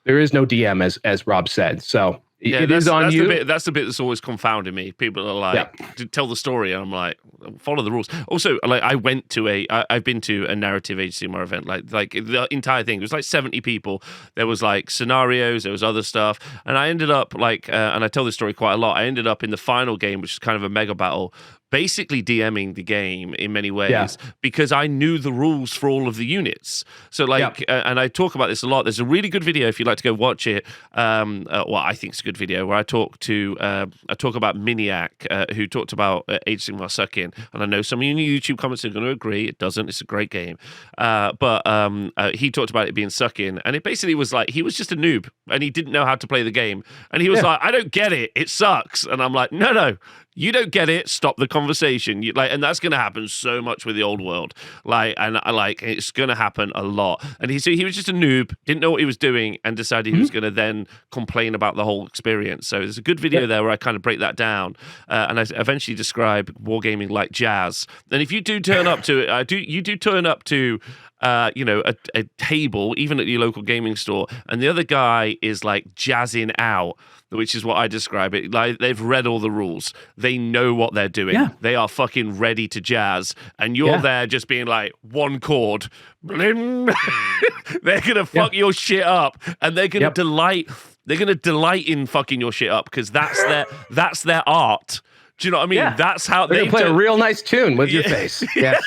There is no DM, as Rob said. So it is on you. That's the bit that's always confounding me. People are like, tell the story, and I'm like, follow the rules. Also, like, I've been to a narrative Age of Sigmar event. Like the entire thing. There was like 70 people. There was like scenarios. There was other stuff, and I ended up like, and I tell this story quite a lot. I ended up in the final game, which is kind of a mega battle, basically DMing the game in many ways, because I knew the rules for all of the units. So like, and I talk about this a lot. There's a really good video if you'd like to go watch it. Well, I think it's a good video where I talk about Miniac, who talked about Age of Sigmar sucking. And I know some of you in the YouTube comments are going to agree it doesn't. It's a great game, but he talked about it being sucking, and it basically was like, he was just a noob and he didn't know how to play the game, and he was like, I don't get it. It sucks. And I'm like, no. You don't get it. Stop the conversation. And that's going to happen so much with the old world. It's going to happen a lot. And he was just a noob, didn't know what he was doing, and decided he was going to then complain about the whole experience. So there's a good video there where I kind of break that down, and I eventually describe wargaming like jazz. And if you do turn up to it, you do turn up to a table, even at your local gaming store, and the other guy is like jazzing out, which is what I describe it. Like, they've read all the rules. They know what they're doing. Yeah. They are fucking ready to jazz. And you're there just being like, one chord. Blim. They're going to fuck your shit up. And they're going to delight. They're going to delight in fucking your shit up, because that's their art. Do you know what I mean? Yeah. That's how they're gonna play a real nice tune with your face. Yeah,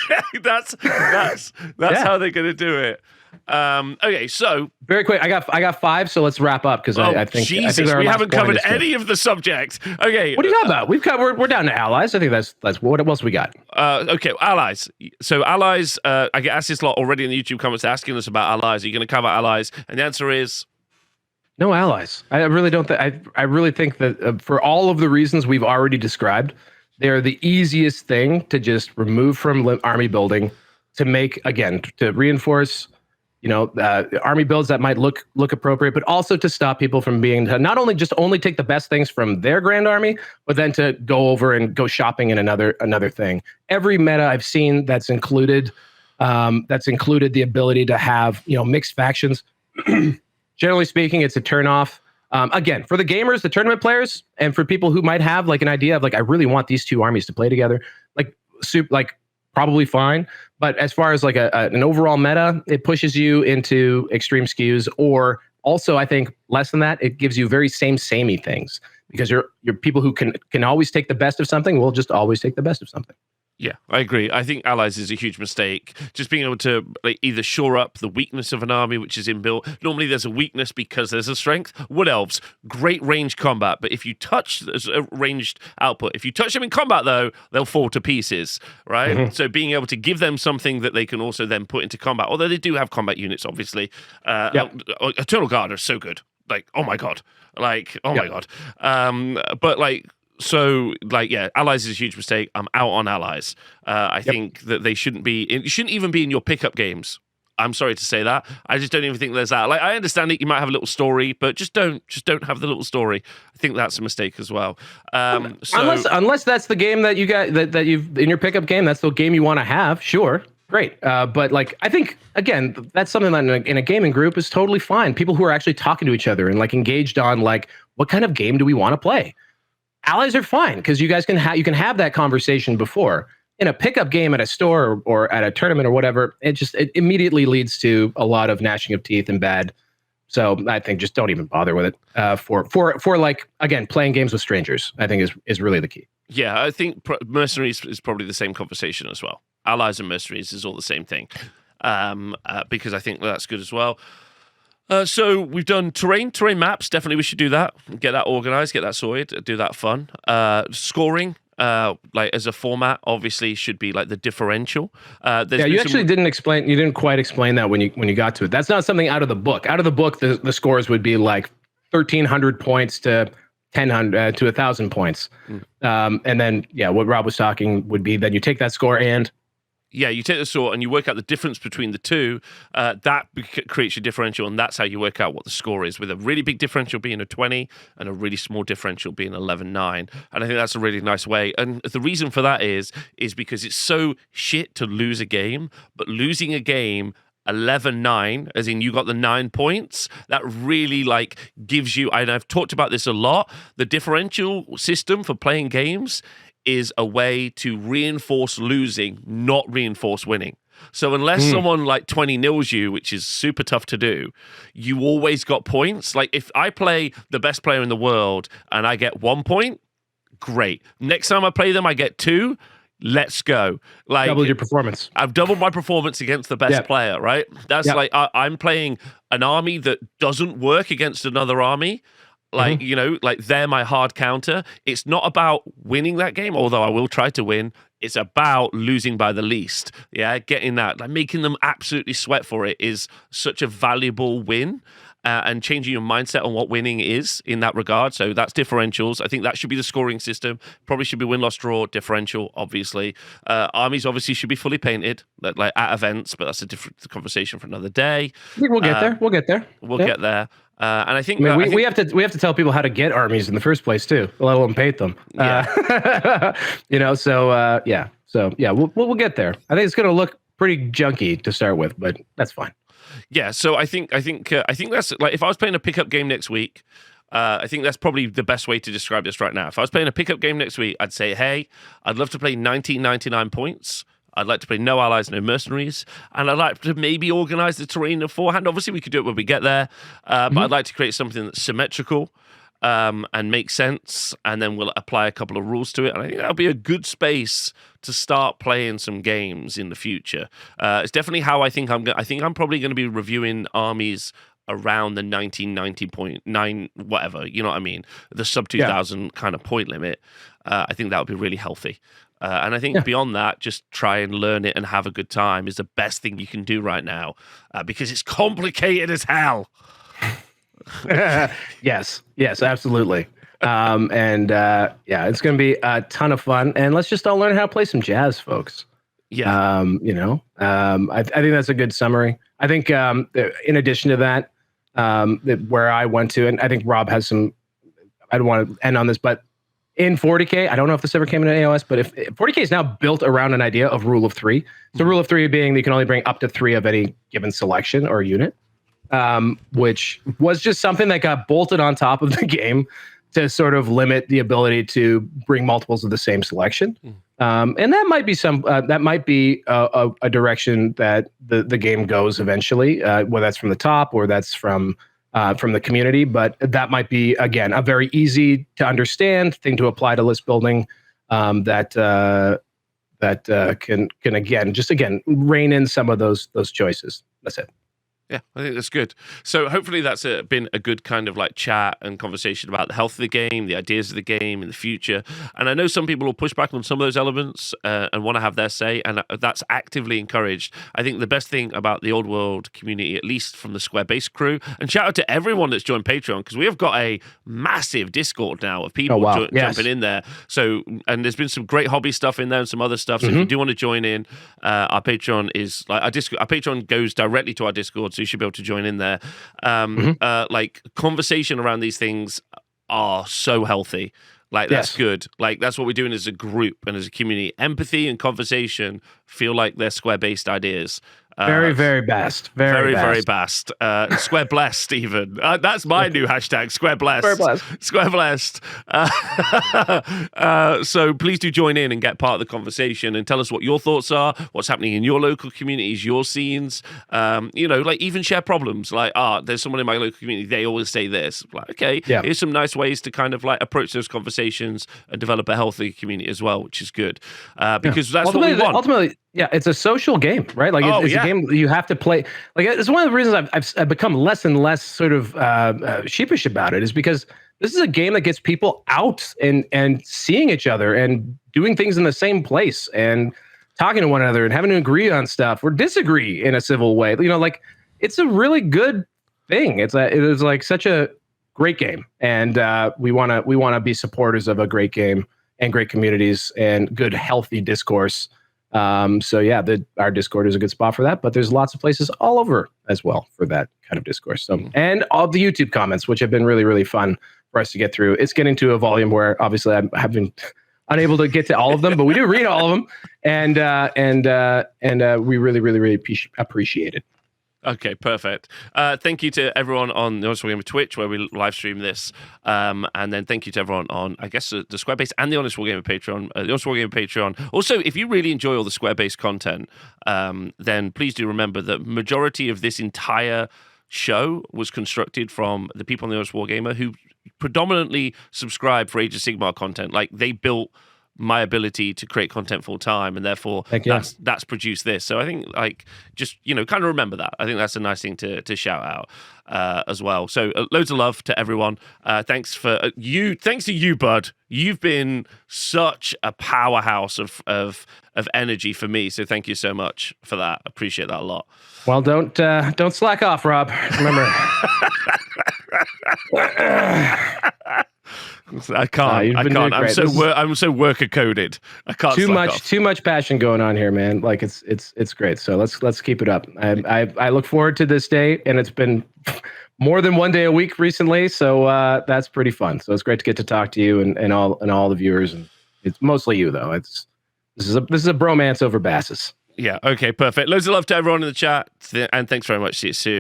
that's how they're gonna do it. Okay, so very quick, I got 5, so let's wrap up, because I think Jesus, we haven't covered any of the subjects. Okay, what are you talking about? We're down to allies. I think that's what else we got. Okay, allies. So allies, I get asked this a lot already in the YouTube comments, asking us about allies. Are you going to cover allies? And the answer is no allies. I really don't. I really think that for all of the reasons we've already described, they're the easiest thing to just remove from army building, to make, again, to reinforce, army builds that might look appropriate, but also to stop people from being, to not only take the best things from their grand army, but then to go over and go shopping in another thing. Every meta I've seen that's included the ability to have mixed factions. Generally speaking, it's a turnoff. Again, for the gamers, the tournament players, and for people who might have like an idea of like, I really want these two armies to play together, probably fine. But as far as like an overall meta, it pushes you into extreme skews, or also, I think less than that, it gives you very samey things, because you're people who can always take the best of something will just always take the best of something. Yeah, I agree. I think allies is a huge mistake. Just being able to either shore up the weakness of an army, which is inbuilt. Normally there's a weakness because there's a strength. Wood elves, great range combat, but if you touch a ranged output, if you touch them in combat though, they'll fall to pieces, right? Mm-hmm. So being able to give them something that they can also then put into combat, although they do have combat units, obviously. Eternal Guard are so good. Like, oh my God. Like, oh my God. But like, so, like, yeah, allies is a huge mistake. I'm out on allies. I think that they shouldn't be. It shouldn't even be in your pickup games. I'm sorry to say that. I just don't even think there's that. Like, I understand it. You might have a little story, but just don't have the little story. I think that's a mistake as well. Unless that's the game that you got that you've in your pickup game. That's the game you want to have. Sure, great. But like, I think again, that's something that in a gaming group is totally fine. People who are actually talking to each other and like engaged on like, what kind of game do we want to play? Allies are fine because you guys can have that conversation before. In a pickup game at a store or at a tournament or whatever, it immediately leads to a lot of gnashing of teeth and bad. So I think just don't even bother with it. For like, again, playing games with strangers, I think is really the key. Yeah, I think mercenaries is probably the same conversation as well. Allies and mercenaries is all the same thing, because I think that's good as well. So we've done terrain maps. Definitely we should do that. Get that organized, get that sorted, do that fun. Scoring, like as a format, obviously should be like the differential. You actually didn't quite explain that when you got to it. That's not something out of the book. Out of the book, the scores would be like 1,300 points to 1,000 to 1,000 points. And then, what Rob was talking would be then you take that score and... Yeah, you take the sort and you work out the difference between the two. That creates your differential, and that's how you work out what the score is, with a really big differential being a 20 and a really small differential being 11-9. And I think that's a really nice way. And the reason for that is because it's so shit to lose a game, but losing a game 11-9, as in you got the 9 points, that really like gives you, and I've talked about this a lot, the differential system for playing games is a way to reinforce losing, not reinforce winning. So unless someone like 20-0s you, which is super tough to do, you always got points. Like if I play the best player in the world and I get 1 point, great. Next time I play them, I get 2. Let's go. Like doubled your performance. I've doubled my performance against the best player, right? That's like I'm playing an army that doesn't work against another army. Like, like they're my hard counter. It's not about winning that game, although I will try to win. It's about losing by the least. Yeah, getting that, like making them absolutely sweat for it is such a valuable win. And changing your mindset on what winning is in that regard. So that's differentials. I think that should be the scoring system. Probably should be win, loss, draw, differential, obviously. Armies obviously should be fully painted, like at events, but that's a different conversation for another day. I think we'll get there. We'll get there. We'll get there. And I think, we have to tell people how to get armies in the first place too, let alone paint them. Yeah. We'll get there. I think it's going to look pretty junky to start with, but that's fine. Yeah, so I think that's like if I was playing a pickup game next week, I think that's probably the best way to describe this right now. If I was playing a pickup game next week, I'd say, hey, I'd love to play 1999 points. I'd like to play no allies, no mercenaries, and I'd like to maybe organize the terrain beforehand. Obviously, we could do it when we get there, but I'd like to create something that's symmetrical and makes sense, and then we'll apply a couple of rules to it. And I think that'll be a good space to start playing some games in the future. It's definitely how I think I'm probably going to be reviewing armies around the 1990.9 whatever, you know what I mean? The sub 2000 kind of point limit. I think that would be really healthy. And I think beyond that, just try and learn it and have a good time is the best thing you can do right now, because it's complicated as hell. Yes, absolutely. It's going to be a ton of fun, and let's just all learn how to play some jazz, folks. Yeah. I think that's a good summary. I think in addition to that, where I went to, and I think Rob has some, I don't want to end on this, but in 40K, I don't know if this ever came into AOS, but if 40K is now built around an idea of rule of 3. So rule of 3 being that you can only bring up to 3 of any given selection or unit, which was just something that got bolted on top of the game to sort of limit the ability to bring multiples of the same selection. And that might be a direction that the game goes eventually, whether that's from the top or that's from from the community, but that might be, again, a very easy to understand thing to apply to list building that can again rein in some of those choices. That's it. Yeah, I think that's good. So hopefully that's been a good kind of like chat and conversation about the health of the game, the ideas of the game in the future. And I know some people will push back on some of those elements and want to have their say, and that's actively encouraged. I think the best thing about the Old World community, at least from the Square Base crew, and shout out to everyone that's joined Patreon, because we have got a massive Discord now of people jumping in there. So, and there's been some great hobby stuff in there and some other stuff. So if you do want to join in, our Patreon is like our Patreon goes directly to our Discord. So you should be able to join in there. Like conversation around these things are so healthy. Like that's good. Like that's what we're doing as a group and as a community. Empathy and conversation feel like they're Square-based ideas. Very best. Very best. Square blessed, even. That's my new hashtag, Square blessed. Square blessed. So please do join in and get part of the conversation and tell us what your thoughts are, what's happening in your local communities, your scenes. Like even share problems. Like, there's someone in my local community, they always say this. Like, okay, here's some nice ways to kind of like approach those conversations and develop a healthy community as well, which is good. Because that's what we want. Ultimately, it's a social game, right? Like it's a game you have to play. Like it's one of the reasons I've become less and less sort of sheepish about it, is because this is a game that gets people out and seeing each other and doing things in the same place and talking to one another and having to agree on stuff or disagree in a civil way. Like it's a really good thing. It is like such a great game, and we want to be supporters of a great game and great communities and good healthy discourse. Our Discord is a good spot for that, but there's lots of places all over as well for that kind of discourse. So, and all the YouTube comments, which have been really, really fun for us to get through. It's getting to a volume where obviously I have been unable to get to all of them, but we do read all of them, and we really, really, really appreciate it. Okay, perfect. Thank you to everyone on the Honest Wargamer Twitch, where we live stream this. And then thank you to everyone on, I guess, the Squarebase and the Honest Wargamer Patreon. The Honest Wargamer Patreon. Also, if you really enjoy all the Squarebase content, then please do remember that majority of this entire show was constructed from the people on the Honest Wargamer who predominantly subscribe for Age of Sigmar content. Like, they built my ability to create content full time, and therefore that's produced this. So I think, like, just kind of remember that. I think that's a nice thing to shout out as well. So loads of love to everyone. Thanks to you, Bud. You've been such a powerhouse of energy for me. So thank you so much for that. Appreciate that a lot. Well, don't slack off, Rob. Remember. I can't. I'm so worker coded. I can't. Too much passion going on here, man. Like it's great. So let's keep it up. I look forward to this day, and it's been more than one day a week recently. So that's pretty fun. So it's great to get to talk to you and all the viewers. And it's mostly you though. This is a bromance over Basses. Yeah. Okay. Perfect. Loads of love to everyone in the chat, and thanks very much. See you soon.